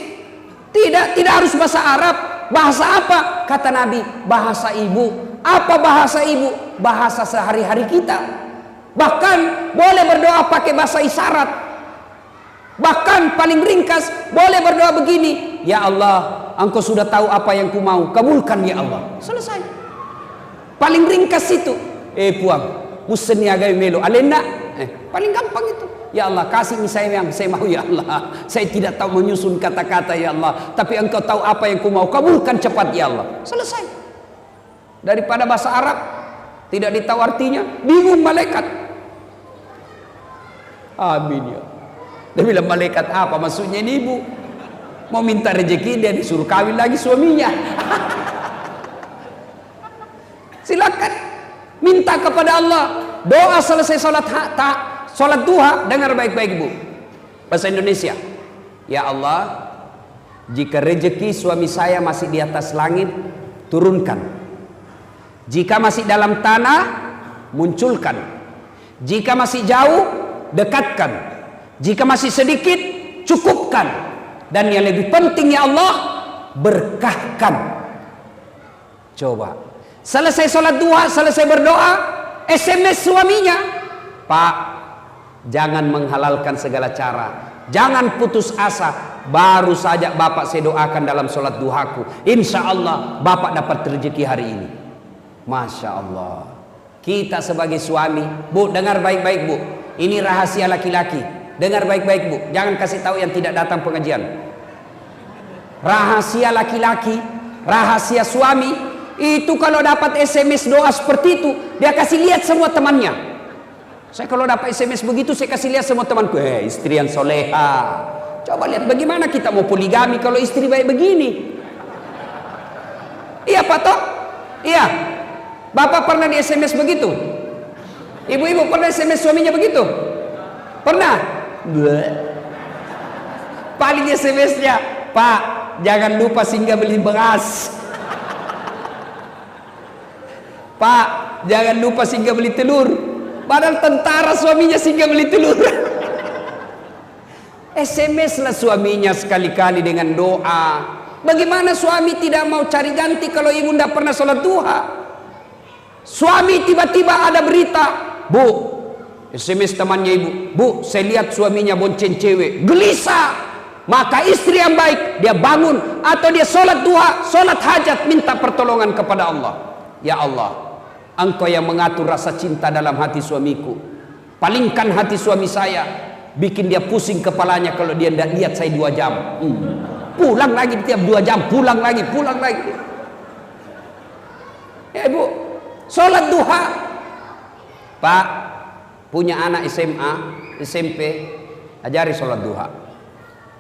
S1: tidak harus bahasa Arab. Bahasa apa? Kata Nabi, bahasa ibu. Apa bahasa ibu? Bahasa sehari-hari kita. Bahkan boleh berdoa pakai bahasa isyarat. Bahkan paling ringkas boleh berdoa begini, ya Allah, Engkau sudah tahu apa yang ku mau, kabulkan ya Allah. Selesai. Paling ringkas itu. Puang, musen niagai melo alena. Paling gampang itu. Ya Allah, kasih saya yang saya mau ya Allah. Saya tidak tahu menyusun kata-kata ya Allah, tapi Engkau tahu apa yang ku mau, kabulkan cepat ya Allah. Selesai. Daripada bahasa Arab tidak ditahu artinya, bingung malaikat. Amin ya. Dia bilang, malaikat apa maksudnya ini ibu? Mau minta rezeki, dia disuruh kawin lagi suaminya. Silakan minta kepada Allah. Doa selesai sholat duha, dengar baik-baik bu. Bahasa Indonesia. Ya Allah, jika rezeki suami saya masih di atas langit, turunkan. Jika masih dalam tanah, munculkan. Jika masih jauh, dekatkan. Jika masih sedikit, cukupkan. Dan yang lebih penting ya Allah, berkahkan. Coba. Selesai sholat duha, selesai berdoa, SMS suaminya, Pak, jangan menghalalkan segala cara, jangan putus asa. Baru saja Bapak saya doakan dalam sholat duhaku, insya Allah Bapak dapat rezeki hari ini. Masya Allah. Kita sebagai suami, bu, dengar baik-baik bu, ini rahasia laki-laki. Dengar baik-baik bu, jangan kasih tahu yang tidak datang pengajian. Rahasia laki-laki, rahasia suami, itu kalau dapat SMS doa seperti itu, dia kasih lihat semua temannya. Saya kalau dapat SMS begitu, saya kasih lihat semua temanku, istri yang soleha. Coba lihat bagaimana kita mau poligami kalau istri baik begini. Iya Pak Tok? Iya. Bapak pernah di SMS begitu? Ibu-ibu pernah SMS suaminya begitu? Pernah? Paling SMS-nya, Pak, jangan lupa singgah beli beras. Pak, jangan lupa singgah beli telur. Padahal tentara suaminya singgah beli telur. SMS lah suaminya sekali-kali dengan doa. Bagaimana suami tidak mau cari ganti kalau ibu tidak pernah sholat duha? Suami tiba-tiba ada berita, bu, SMS temannya ibu, bu, saya lihat suaminya bonceng cewek, gelisah. Maka istri yang baik, dia bangun atau dia sholat duha, sholat hajat, minta pertolongan kepada Allah. Ya Allah, Engkau yang mengatur rasa cinta dalam hati suamiku, palingkan hati suami saya, bikin dia pusing kepalanya kalau dia tidak lihat saya 2 jam. Pulang lagi tiap 2 jam, pulang lagi. Ya ibu, sholat duha. Pak, punya anak SMA, SMP, ajari sholat duha.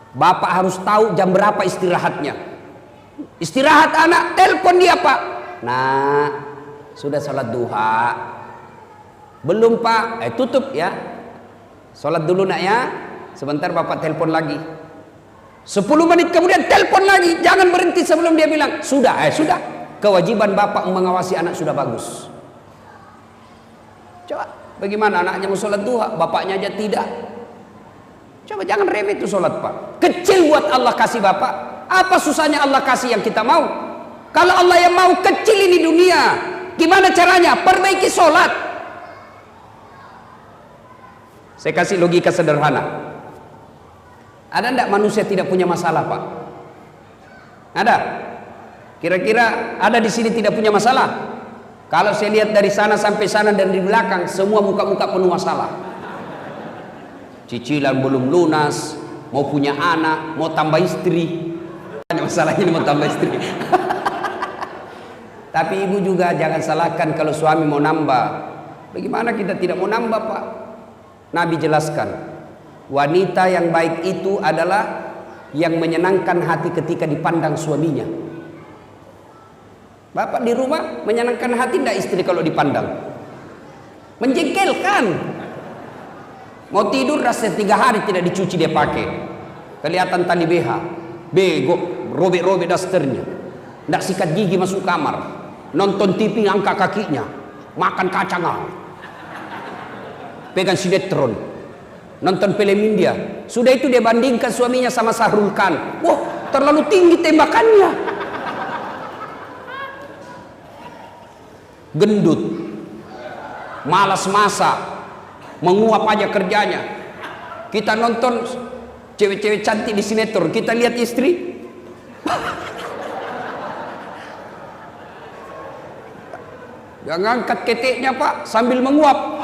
S1: Bapak harus tahu jam berapa istirahatnya. Istirahat anak, telepon dia Pak. Nah, sudah sholat duha? Belum Pak? Tutup ya. Sholat dulu nak ya. Sebentar Bapak telepon lagi. 10 menit kemudian telepon lagi. Jangan berhenti sebelum dia bilang sudah. Sudah. Kewajiban Bapak mengawasi anak sudah bagus. Coba, bagaimana anaknya mau sholat duha, bapaknya aja tidak. Coba jangan remeh itu sholat Pak. Kecil buat Allah kasih Bapak. Apa susahnya Allah kasih yang kita mau? Kalau Allah yang mau kecil ini dunia, gimana caranya? Perbaiki sholat. Saya kasih logika sederhana. Ada enggak manusia tidak punya masalah Pak? Ada? Kira-kira ada di sini tidak punya masalah? Kalau saya lihat dari sana sampai sana dan di belakang, semua muka-muka penuh masalah. Cicilan belum lunas, mau punya anak, mau tambah istri. Masalahnya mau tambah istri. Tapi ibu juga jangan salahkan kalau suami mau nambah. Bagaimana kita tidak mau nambah Pak? Nabi jelaskan, wanita yang baik itu adalah yang menyenangkan hati ketika dipandang suaminya. Bapak di rumah menyenangkan hati tidak istri kalau dipandang? Menjengkelkan. Mau tidur rasa 3 hari tidak dicuci dia pakai. Kelihatan tali BH. Bego, robek-robek dasternya. Tidak sikat gigi masuk kamar. Nonton TV angkat kakinya. Makan kacang. Pegang sinetron. nonton film India. Sudah itu dia bandingkan suaminya sama Sahrul Khan. Wah, terlalu tinggi tembakannya. Gendut, malas masak, menguap aja kerjanya. Kita nonton cewek-cewek cantik di sinetron, kita lihat istri. Jangan angkat keteknya Pak, sambil menguap.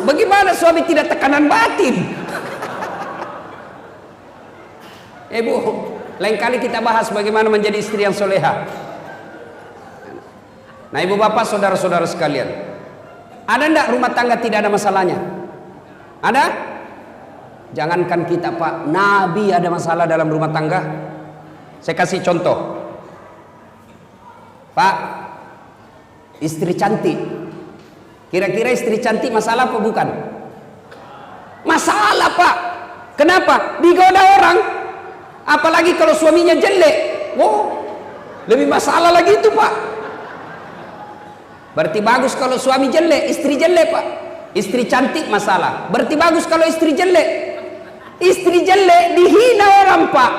S1: Bagaimana suami tidak tekanan batin? Bu, lain kali kita bahas bagaimana menjadi istri yang soleha. Nah ibu bapak saudara-saudara sekalian, ada enggak rumah tangga tidak ada masalahnya? Ada? Jangankan kita Pak, Nabi ada masalah dalam rumah tangga. Saya kasih contoh. Pak, istri cantik. Kira-kira istri cantik masalah apa bukan? Masalah Pak. Kenapa? Digoda orang. Apalagi kalau suaminya jelek. Wow, lebih masalah lagi itu Pak. Berarti bagus kalau suami jelek, istri jelek Pak. Istri cantik masalah. Berarti bagus kalau istri jelek. Istri jelek dihina orang Pak.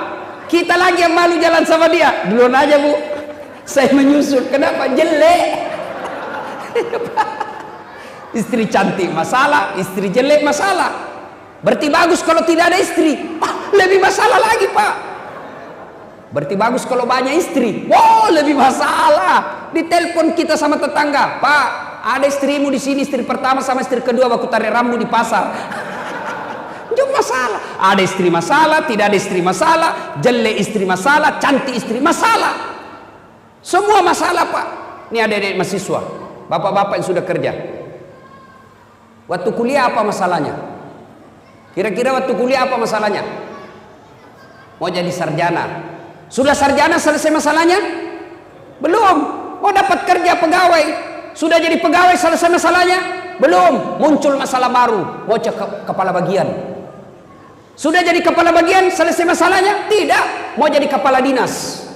S1: Kita lagi yang malu jalan sama dia. Duluan aja Bu, saya menyusul. Kenapa? Jelek. Istri cantik masalah, istri jelek masalah. Berarti bagus kalau tidak ada istri. Lebih masalah lagi Pak. Berarti bagus kalau banyak istri. Wow, lebih masalah. Ditelepon kita sama tetangga, Pak, ada istrimu di sini, istri pertama sama istri kedua waktu tarik rambut di pasar. Jauh masalah. Ada istri masalah, tidak ada istri masalah, jelek istri masalah, cantik istri masalah. Semua masalah Pak. Ini adik-adik mahasiswa, bapak-bapak yang sudah kerja. Waktu kuliah apa masalahnya? Kira-kira waktu kuliah apa masalahnya? Mau jadi sarjana. Sudah sarjana selesai masalahnya? Belum. Mau dapat kerja pegawai. Sudah jadi pegawai selesai masalahnya? Belum. Muncul masalah baru. Mau cek kepala bagian. Sudah jadi kepala bagian selesai masalahnya? Tidak. Mau jadi kepala dinas.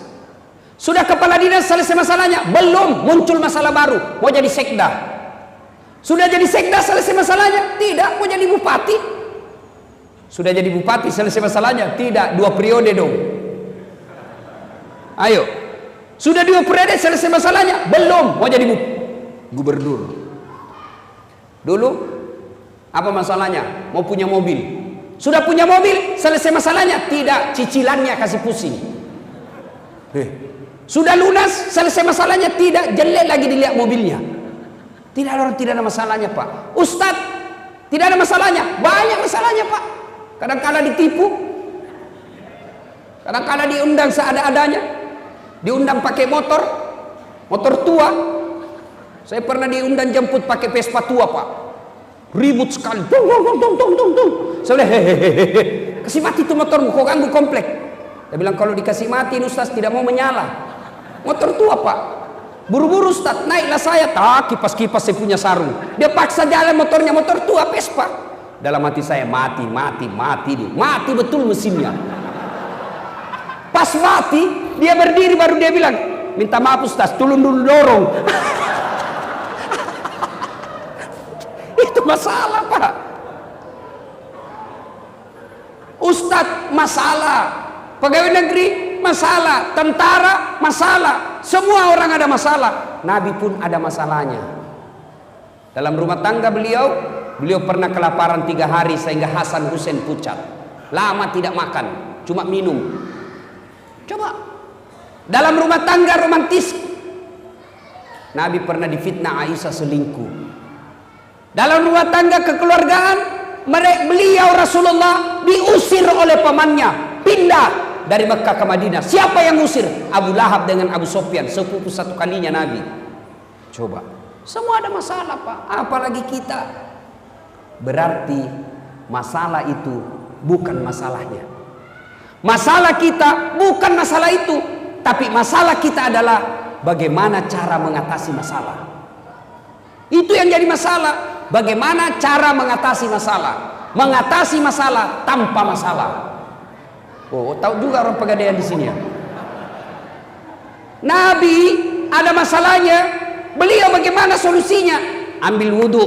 S1: Sudah kepala dinas selesai masalahnya? Belum. Muncul masalah baru. Mau jadi sekda. Sudah jadi sekda selesai masalahnya? Tidak. Mau jadi bupati. Sudah jadi bupati selesai masalahnya? Tidak. 2 periode dong. Ayo. Sudah 2 periode selesai masalahnya? Belum. Mau jadi gubernur. Dulu apa masalahnya? Mau punya mobil. Sudah punya mobil selesai masalahnya? Tidak. Cicilannya kasih pusing. Sudah lunas selesai masalahnya? Tidak. Jelek lagi dilihat mobilnya. Tidak ada orang tidak ada masalahnya Pak. Ustadz tidak ada masalahnya? Banyak masalahnya Pak. Kadang-kala ditipu, kadang-kala diundang seada-adanya, diundang pakai motor tua. Saya pernah diundang jemput pakai Vespa tua Pak. Ribut sekali. Saya bilang, hehehe, kasih mati itu motormu, kau ganggu komplek. Dia bilang kalau dikasih mati Ustaz tidak mau menyala. Motor tua Pak. Buru-buru Ustaz, naiklah saya. Tak, kipas-kipas saya punya sarung. Dia paksa jalan motornya, motor tua Vespa. Dalam hati saya, mati dia. Mati betul mesinnya. Pas mati, dia berdiri baru dia bilang, minta maaf Ustaz, tolong dulu dorong. Itu masalah Pak. Ustaz masalah, pegawai negeri masalah, tentara masalah, semua orang ada masalah. Nabi pun ada masalahnya. Dalam rumah tangga beliau pernah kelaparan 3 hari sehingga Hasan Hussein pucat. Lama tidak makan, cuma minum. Coba. Dalam rumah tangga romantis, Nabi pernah difitnah Aisyah selingkuh. Dalam rumah tangga kekeluargaan, beliau Rasulullah diusir oleh pamannya, pindah dari Mekah ke Madinah. Siapa yang usir? Abu Lahab dengan Abu Sofyan, sepupu satu kalinya Nabi. Coba. Semua ada masalah Pak, apalagi kita. Berarti masalah itu bukan masalahnya. Masalah kita bukan masalah itu, tapi masalah kita adalah bagaimana cara mengatasi masalah. Itu yang jadi masalah. Bagaimana cara mengatasi masalah? Mengatasi masalah tanpa masalah. Oh, tahu juga orang Pegadaian di sini ya. Nabi ada masalahnya, beliau bagaimana solusinya? Ambil wudhu,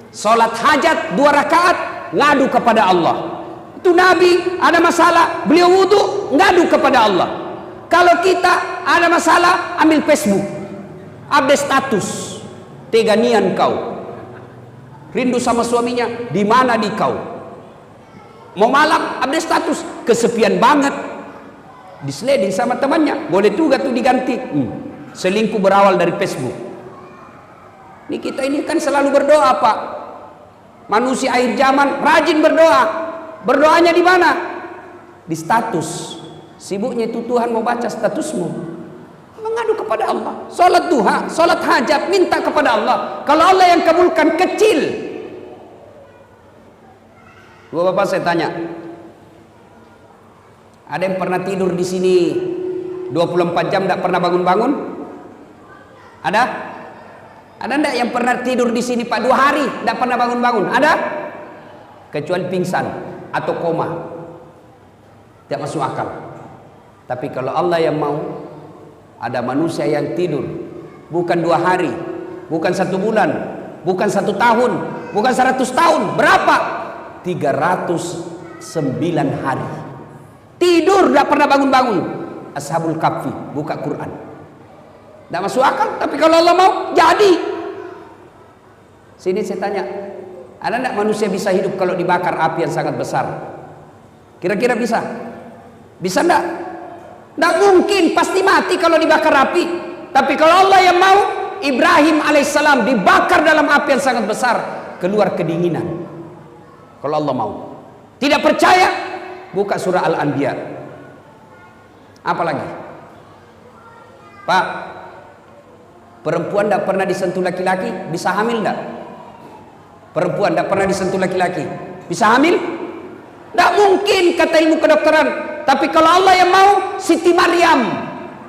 S1: Sholat hajat 2 rakaat, ngadu kepada Allah. Itu Nabi ada masalah, beliau wudhu, ngadu kepada Allah. Kalau kita ada masalah, ambil Facebook, update status, teganian kau, rindu sama suaminya, di mana di kau. Mau malam, update status, kesepian banget, disleding sama temannya, boleh juga tuh diganti. Selingkuh berawal dari Facebook. Ini kita ini kan selalu berdoa, Pak. Manusia akhir zaman rajin berdoa. Berdoanya di mana? Di status. Sibuknya itu Tuhan mau baca statusmu. Mengadu kepada Allah. Salat duha, salat hajat, minta kepada Allah. Kalau Allah yang kabulkan, kecil. Dua bapak saya tanya. Ada yang pernah tidur di sini 24 jam tidak pernah bangun-bangun? Ada? Ada enggak yang pernah tidur di sini Pak 2 hari tidak pernah bangun-bangun? Ada? Kecuali pingsan atau koma. Tidak masuk akal. Tapi kalau Allah yang mau, ada manusia yang tidur bukan 2 hari, bukan 1 bulan, bukan 1 tahun, bukan 100 tahun. Berapa? 309 hari. Tidur tidak pernah bangun-bangun. Ashabul Kahfi buka Quran. Tidak masuk akal, tapi kalau Allah mau, jadi. Sini saya tanya, ada tidak manusia bisa hidup kalau dibakar api yang sangat besar? Kira-kira bisa? Bisa tidak? Tidak mungkin, pasti mati kalau dibakar api. Tapi kalau Allah yang mau, Ibrahim alaihissalam dibakar dalam api yang sangat besar, keluar kedinginan. Kalau Allah mau. Tidak percaya? Buka surah Al-Anbiya. Apa lagi? Pak, perempuan tidak pernah disentuh laki-laki, bisa hamil tidak? Perempuan tidak pernah disentuh laki-laki, bisa hamil? Tidak mungkin kata ilmu kedokteran. Tapi kalau Allah yang mau, Siti Maryam,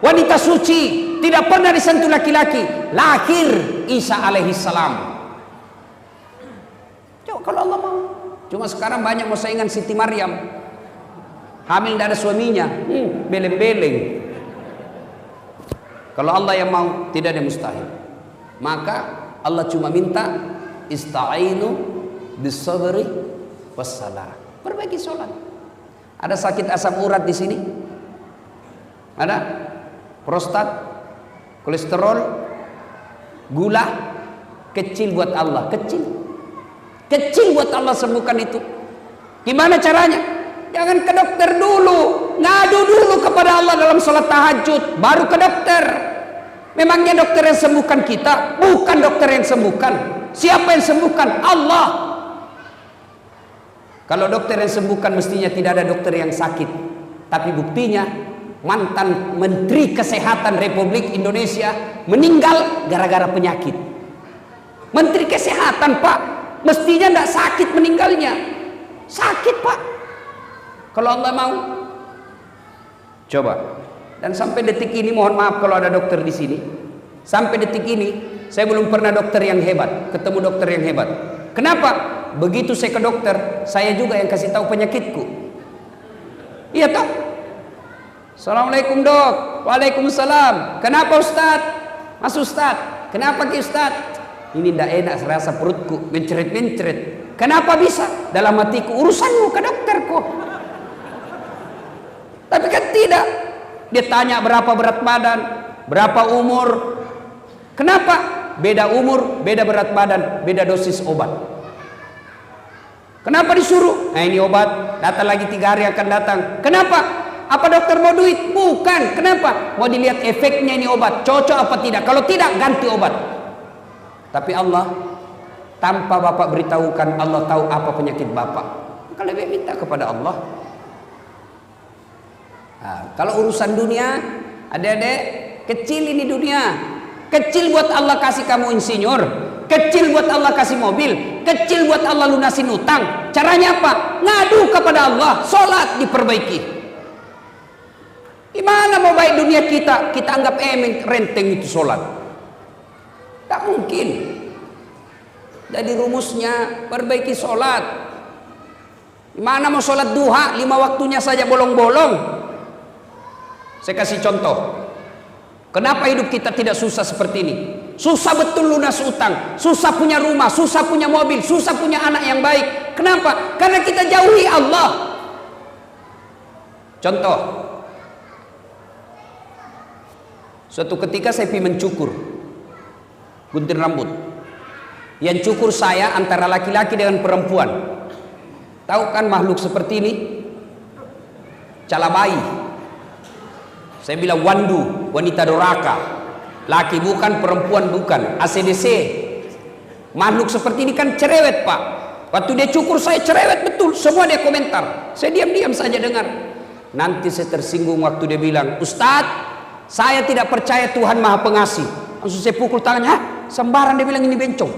S1: wanita suci, tidak pernah disentuh laki-laki, lahir Isa alaihissalam. Coba kalau Allah mau. Cuma sekarang banyak mau saingan Siti Maryam, hamil tidak ada suaminya, beleng-beleng. Kalau Allah yang mau, tidak ada mustahil. Maka Allah cuma minta ista'inu bis-sabri was-salah. Perbaiki sholat. Ada sakit asam urat di sini? Ada? Prostat, kolesterol, gula, kecil buat Allah, kecil. Kecil buat Allah, sembuhkan itu. Gimana caranya? Jangan ke dokter dulu, ngadu dulu kepada Allah dalam sholat tahajud, baru ke dokter. Memangnya dokter yang sembuhkan kita? Bukan dokter yang sembuhkan. Siapa yang sembuhkan? Allah. Kalau dokter yang sembuhkan, mestinya tidak ada dokter yang sakit. Tapi buktinya mantan Menteri Kesehatan Republik Indonesia meninggal gara-gara penyakit. Menteri Kesehatan, Pak, mestinya tidak sakit meninggalnya. Sakit, Pak. Kalau Allah mau, coba. Dan sampai detik ini, mohon maaf kalau ada dokter di sini, sampai detik ini saya belum pernah dokter yang hebat, ketemu dokter yang hebat. Kenapa? Begitu saya ke dokter, saya juga yang kasih tahu penyakitku. Iya toh? Assalamualaikum dok. Waalaikumsalam. Kenapa Ustaz? Mas Ustaz, kenapa Ki Ustaz? Ini tidak enak, serasa perutku menceret-menceret. Kenapa bisa? Dalam hatiku, urusanmu ke dokter kok. Tapi kan tidak. Dia tanya berapa berat badan, berapa umur. Kenapa? Beda umur, beda berat badan, beda dosis obat. Kenapa disuruh? Nah ini obat, datang lagi 3 hari akan datang. Kenapa? Apa dokter mau duit? Bukan. Kenapa? Mau dilihat efeknya ini obat, cocok apa tidak. Kalau tidak, ganti obat. Tapi Allah, tanpa Bapak beritahukan, Allah tahu apa penyakit Bapak. Maka lebih minta kepada Allah. Nah, kalau urusan dunia, adik-adik, kecil ini dunia. Kecil buat Allah kasih kamu insinyur, kecil buat Allah kasih mobil, kecil buat Allah lunasin utang. Caranya apa? Ngadu kepada Allah, sholat diperbaiki. Gimana mau baik dunia kita? Kita anggap renteng itu sholat. Tak mungkin. Jadi rumusnya perbaiki sholat. Gimana mau sholat duha 5 waktunya saja bolong-bolong? Saya kasih contoh. Kenapa hidup kita tidak susah seperti ini? Susah betul lunas utang, susah punya rumah, susah punya mobil, susah punya anak yang baik. Kenapa? Karena kita jauhi Allah. Contoh, suatu ketika saya pergi mencukur gunting rambut. Yang cukur saya antara laki-laki dengan perempuan. Tahu kan makhluk seperti ini? Cala bayi. Saya bilang wandu, wanita doraka. Laki bukan, perempuan bukan, ACDC. Makhluk seperti ini kan cerewet, Pak. Waktu dia cukur saya cerewet betul. Semua dia komentar. Saya diam-diam saja dengar. Nanti saya tersinggung waktu dia bilang, Ustadz, saya tidak percaya Tuhan Maha Pengasih. Langsung saya pukul tangannya. Hah? Sembarang dia bilang ini bencong.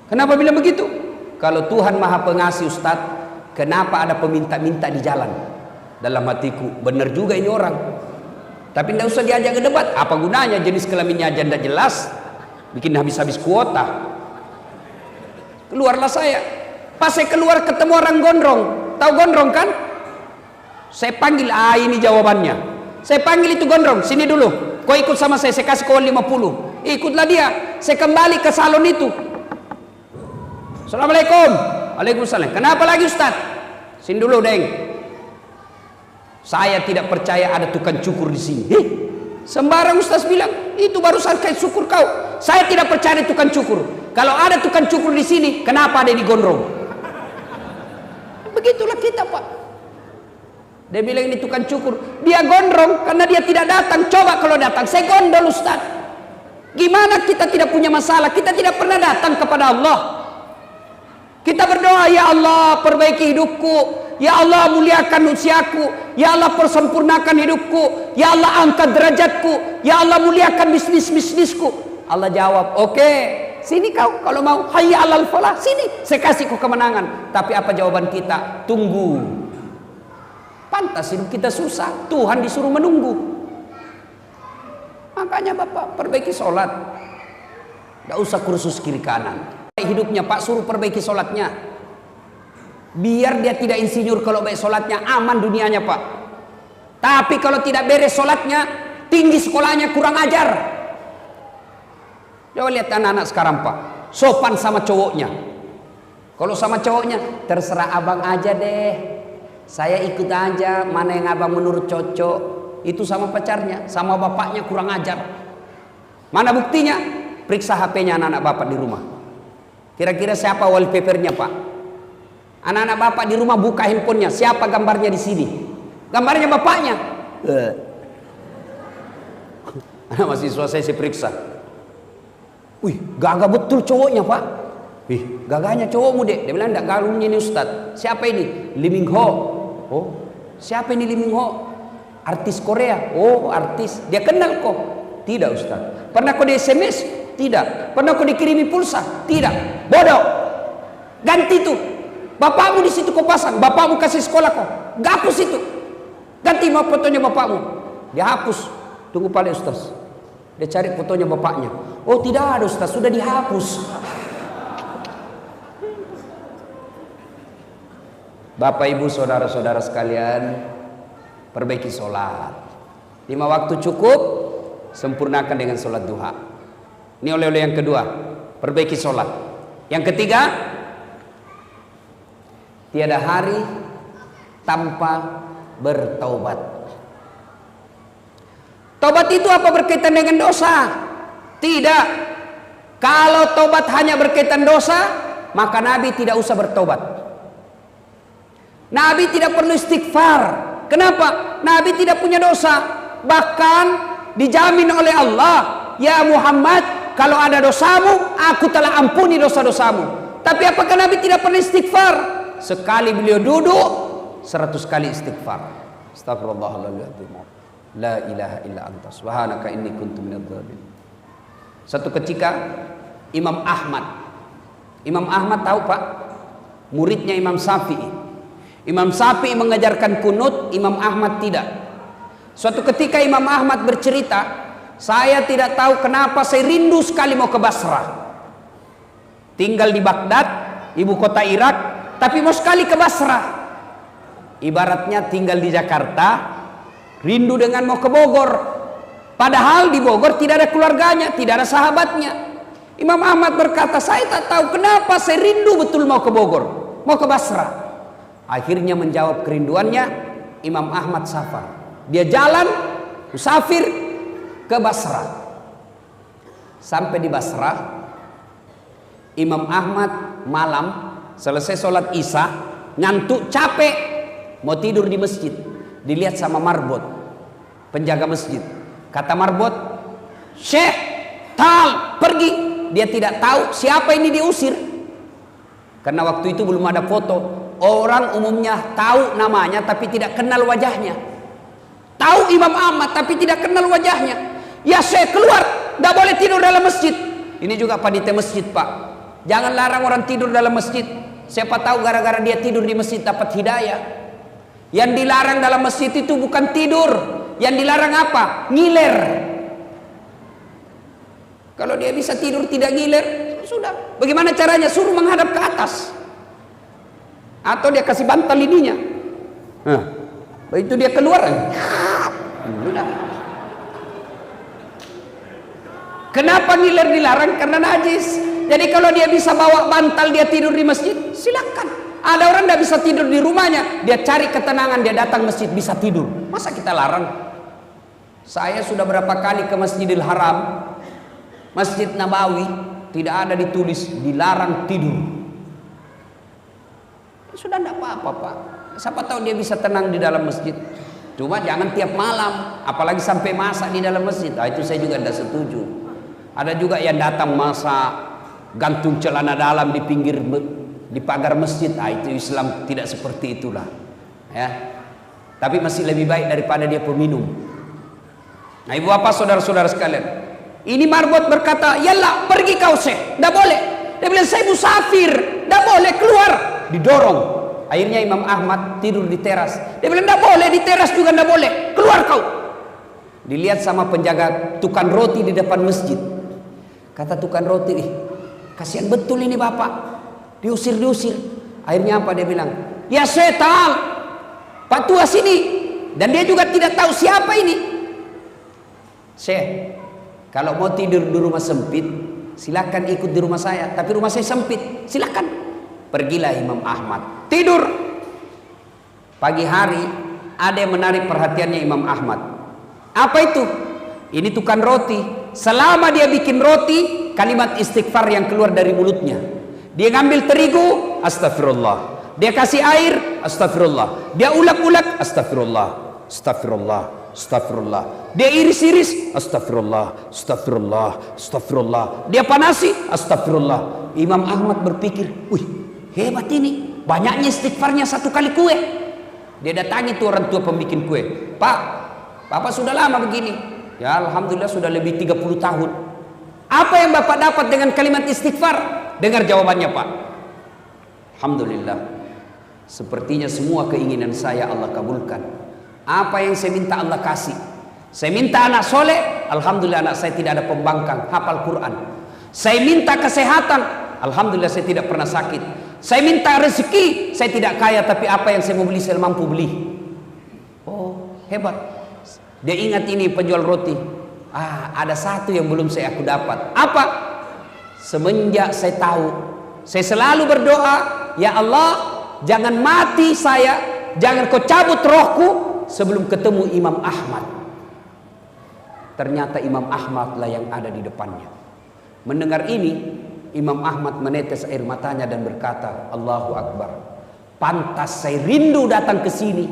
S1: Kenapa bilang begitu? Kalau Tuhan Maha Pengasih, Ustadz, kenapa ada peminta-minta di jalan? Dalam hatiku, benar juga ini orang. Tapi tidak usah diajak ke debat. Apa gunanya jenis kelaminnya aja tidak jelas, bikin habis-habis kuota. Keluarlah saya. Pas saya keluar ketemu orang gondrong. Tahu gondrong kan? Saya panggil, ini jawabannya. Saya panggil itu gondrong, sini dulu. Kau ikut sama saya kasih kau 50. Ikutlah dia. Saya kembali ke salon itu. Assalamualaikum. Waalaikumsalam. Kenapa lagi Ustaz? Sini dulu, Deng. Saya tidak percaya ada tukang cukur di sini. Sembarang Ustaz bilang, itu baru saya syukur kau. Saya tidak percaya ada tukang cukur. Kalau ada tukang cukur di sini, kenapa ada di gondrong? Begitulah kita, Pak. Dia bilang ini tukang cukur. Dia gondrong karena dia tidak datang. Coba kalau datang, saya gondol Ustaz. Gimana kita tidak punya masalah? Kita tidak pernah datang kepada Allah. Kita berdoa, ya Allah perbaiki hidupku. Ya Allah muliakan usiaku. Ya Allah persempurnakan hidupku. Ya Allah angkat derajatku. Ya Allah muliakan bisnisku. Allah jawab, oke, sini kau kalau mau. Hayya alal falah, sini saya kasih kau kemenangan. Tapi apa jawaban kita? Tunggu. Pantas hidup kita susah. Tuhan disuruh menunggu. Makanya Bapak perbaiki sholat. Tidak usah kursus kiri kanan. Hidupnya Pak, suruh perbaiki sholatnya. Biar dia tidak insinyur kalau baik sholatnya, aman dunianya Pak. Tapi kalau tidak beres sholatnya, tinggi sekolahnya, kurang ajar. Coba lihat anak-anak sekarang Pak, sopan sama cowoknya. Kalau sama cowoknya, terserah abang aja deh, saya ikut aja, mana yang abang menurut cocok. Itu sama pacarnya, sama bapaknya kurang ajar. Mana buktinya? Periksa HP-nya anak-anak bapak di rumah. Kira-kira siapa wallpapernya Pak? Anak-anak bapak di rumah buka handphonenya, siapa gambarnya di sini? Gambarnya bapaknya. Anak mahasiswa saya periksa. Wih, gagah betul cowoknya Pak. Wih, gagahnya cowokmu dek. Dia bilang enggak, galungnya ini Ustadz. Siapa ini? Lee Min Ho. Oh, siapa ini Lee Min Ho? Artis Korea. Oh, artis. Dia kenal kok? Tidak Ustadz. Pernah kau di SMS? Tidak. Pernah kau dikirimi pulsa? Tidak. Bodoh. Ganti tuh. Bapakmu di situ kau pasang, bapakmu kasih sekolah kau, gak hapus itu. Ganti mau fotonya bapakmu, dia hapus. Tunggu paling Ustaz, dia cari fotonya bapaknya. Oh tidak ada Ustaz, sudah dihapus. Bapak ibu saudara-saudara sekalian, perbaiki sholat. 5 waktu cukup, sempurnakan dengan sholat duha. Ini oleh-oleh yang kedua, perbaiki sholat. Yang ketiga, tiada hari tanpa bertaubat. Taubat itu apa berkaitan dengan dosa? Tidak. Kalau taubat hanya berkaitan dosa, maka Nabi tidak usah bertaubat. Nabi tidak perlu istighfar. Kenapa? Nabi tidak punya dosa. Bahkan dijamin oleh Allah, ya Muhammad, kalau ada dosamu, aku telah ampuni dosa-dosamu. Tapi apakah Nabi tidak pernah istighfar? Sekali beliau duduk 100 kali istighfar. Astagfirullahaladzim. La ilaha illa anta subhanaka inni kuntu minadz dzalimin. Satu ketika Imam Ahmad tahu Pak, muridnya Imam Syafi'i. Imam Syafi'i mengajarkan kunut, Imam Ahmad tidak. Suatu ketika Imam Ahmad bercerita, saya tidak tahu kenapa saya rindu sekali mau ke Basrah. Tinggal di Baghdad, ibu kota Irak, tapi mau sekali ke Basrah. Ibaratnya tinggal di Jakarta, rindu dengan mau ke Bogor. Padahal di Bogor tidak ada keluarganya, tidak ada sahabatnya. Imam Ahmad berkata, saya tak tahu kenapa saya rindu betul mau ke Bogor, mau ke Basra. Akhirnya menjawab kerinduannya, Imam Ahmad safar. Dia jalan, musafir ke Basra. Sampai di Basra, Imam Ahmad malam selesai sholat Isya, ngantuk, capek, mau tidur di masjid. Dilihat sama marbot, penjaga masjid. Kata marbot, Syekh, tal, pergi. Dia tidak tahu siapa ini diusir. Karena waktu itu belum ada foto. Orang umumnya tahu namanya tapi tidak kenal wajahnya. Tahu Imam Ahmad tapi tidak kenal wajahnya. Ya Syekh, keluar, tidak boleh tidur dalam masjid. Ini juga panitia masjid, Pak. Jangan larang orang tidur dalam masjid. Siapa tahu gara-gara dia tidur di masjid dapat hidayah. Yang dilarang dalam masjid itu bukan tidur. Yang dilarang apa? Ngiler. Kalau dia bisa tidur tidak ngiler, sudah. Bagaimana caranya? Suruh menghadap ke atas. Atau dia kasih bantal ininya. Nah, begitu dia keluar. Sudah. Kenapa ngiler dilarang? Karena najis. Jadi kalau dia bisa bawa bantal dia tidur di masjid, silakan. Ada orang tidak bisa tidur di rumahnya, dia cari ketenangan, dia datang masjid bisa tidur. Masa kita larang? Saya sudah berapa kali ke Masjidil Haram, Masjid Nabawi, tidak ada ditulis dilarang tidur. Sudah tidak apa-apa, Pak. Siapa tahu dia bisa tenang di dalam masjid. Cuma jangan tiap malam, apalagi sampai masak di dalam masjid. Nah, itu saya juga tidak setuju. Ada juga yang datang masak, gantung celana dalam di pinggir di pagar masjid. Ah, itu Islam tidak seperti itulah, ya. Tapi masih lebih baik daripada dia peminum. Nah, ibu bapak, saudara-saudara sekalian, ini marbot berkata, "Yalah, pergi kau Syekh, tidak boleh." Dia bilang, "Saya musafir, tidak boleh keluar." Didorong. Akhirnya Imam Ahmad tidur di teras. Dia bilang, "Tidak boleh, di teras juga tidak boleh, keluar kau." Dilihat sama penjaga tukang roti di depan masjid. Kata tukang roti, kasihan betul ini bapak, diusir. Akhirnya apa dia bilang? "Ya setan, Pak Tua sini." Dan dia juga tidak tahu siapa ini. "Syekh, kalau mau tidur di rumah sempit, silakan ikut di rumah saya. Tapi rumah saya sempit, silakan." Pergilah Imam Ahmad tidur. Pagi hari ada yang menarik perhatiannya Imam Ahmad. Apa itu? Ini tukang roti. Selama dia bikin roti, kalimat istighfar yang keluar dari mulutnya. Dia ngambil terigu, astagfirullah. Dia kasih air, astagfirullah. Dia ulek-ulek, astagfirullah, astagfirullah, astagfirullah. Dia iris-iris, astagfirullah, astagfirullah, astagfirullah. Dia panasi, astagfirullah. Imam Ahmad berpikir, wih, hebat ini, banyaknya istighfarnya satu kali kue. Dia datangi tuh orang tua pembikin kue. "Pak, Bapak sudah lama begini." "Ya, alhamdulillah sudah lebih 30 tahun." "Apa yang Bapak dapat dengan kalimat istighfar?" Dengar jawabannya, Pak. "Alhamdulillah, sepertinya semua keinginan saya Allah kabulkan. Apa yang saya minta Allah kasih. Saya minta anak soleh, alhamdulillah anak saya tidak ada pembangkang, hafal Quran. Saya minta kesehatan, alhamdulillah saya tidak pernah sakit. Saya minta rezeki, saya tidak kaya, tapi apa yang saya mau beli saya mampu beli." Oh, hebat. Dia ingat ini penjual roti. Ada satu yang belum aku dapat. Apa? Semenjak saya tahu, saya selalu berdoa, "Ya Allah, jangan mati saya, jangan kau cabut rohku sebelum ketemu Imam Ahmad." Ternyata Imam Ahmad lah yang ada di depannya. Mendengar ini, Imam Ahmad menetes air matanya dan berkata, "Allahu Akbar. Pantas saya rindu datang ke sini.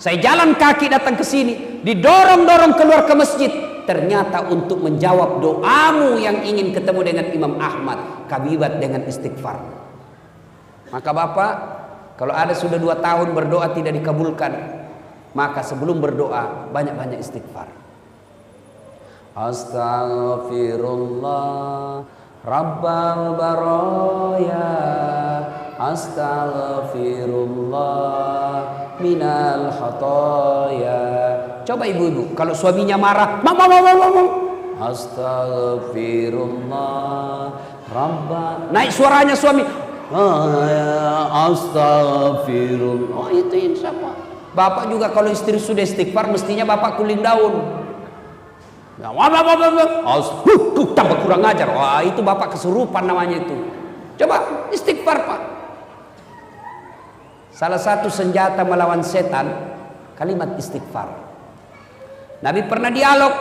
S1: Saya jalan kaki datang ke sini, didorong-dorong keluar ke masjid. Ternyata untuk menjawab doamu yang ingin ketemu dengan Imam Ahmad, kabibat dengan istighfar." Maka Bapak, kalau ada sudah 2 tahun berdoa tidak dikabulkan, maka sebelum berdoa banyak-banyak istighfar. Astaghfirullah Rabbal baraya, astaghfirullah minal khataya. Coba ibu-ibu, kalau suaminya marah, mama, astaghfirullah Rabbal, naik suaranya suami, astaghfirullah. Oh, itu yang siapa? Bapak juga kalau istri sudah istighfar, mestinya bapak kuling daun. Tambah kurang ajar. Wah, itu bapak kesurupan namanya itu. Coba istighfar pak. Salah satu senjata melawan setan kalimat istighfar. Nabi pernah dialog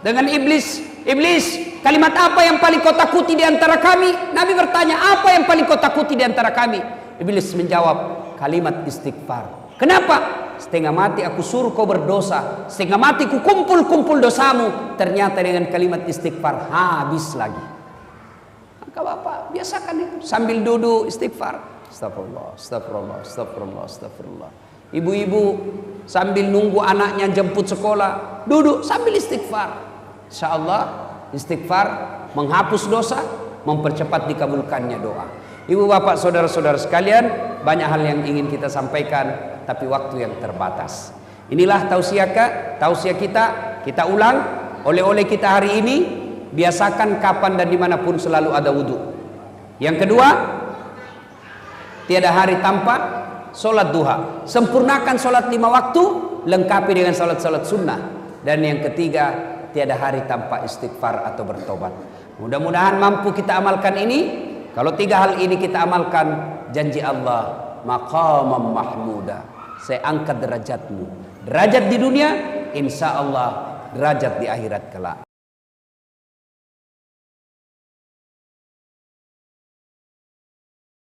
S1: dengan iblis. Iblis, kalimat apa yang paling kau takuti di antara kami? Nabi bertanya, apa yang paling kau takuti di antara kami? Iblis menjawab, kalimat istighfar. Kenapa? Setengah mati aku suruh kau berdosa, setengah mati ku kumpul dosamu. Ternyata dengan kalimat istighfar habis lagi. Maka bapak biasakan itu sambil duduk istighfar. Astagfirullah, astagfirullah, astagfirullah, astagfirullah. Ibu-ibu sambil nunggu anaknya jemput sekolah, duduk sambil istighfar. Insyaallah istighfar menghapus dosa, mempercepat dikabulkannya doa. Ibu bapak saudara-saudara sekalian, banyak hal yang ingin kita sampaikan, tapi waktu yang terbatas. Inilah tausiah kita ulang. Oleh-oleh kita hari ini, biasakan kapan dan dimanapun selalu ada wudhu. Yang kedua, tiada hari tanpa solat duha. Sempurnakan solat 5 waktu, lengkapi dengan solat-solat sunnah. Dan yang ketiga, tiada hari tanpa istighfar atau bertobat. Mudah-mudahan mampu kita amalkan ini. Kalau 3 hal ini kita amalkan, janji Allah, maqamam mahmuda, saya angkat derajatmu. Derajat di dunia, insya Allah derajat di akhirat kelak.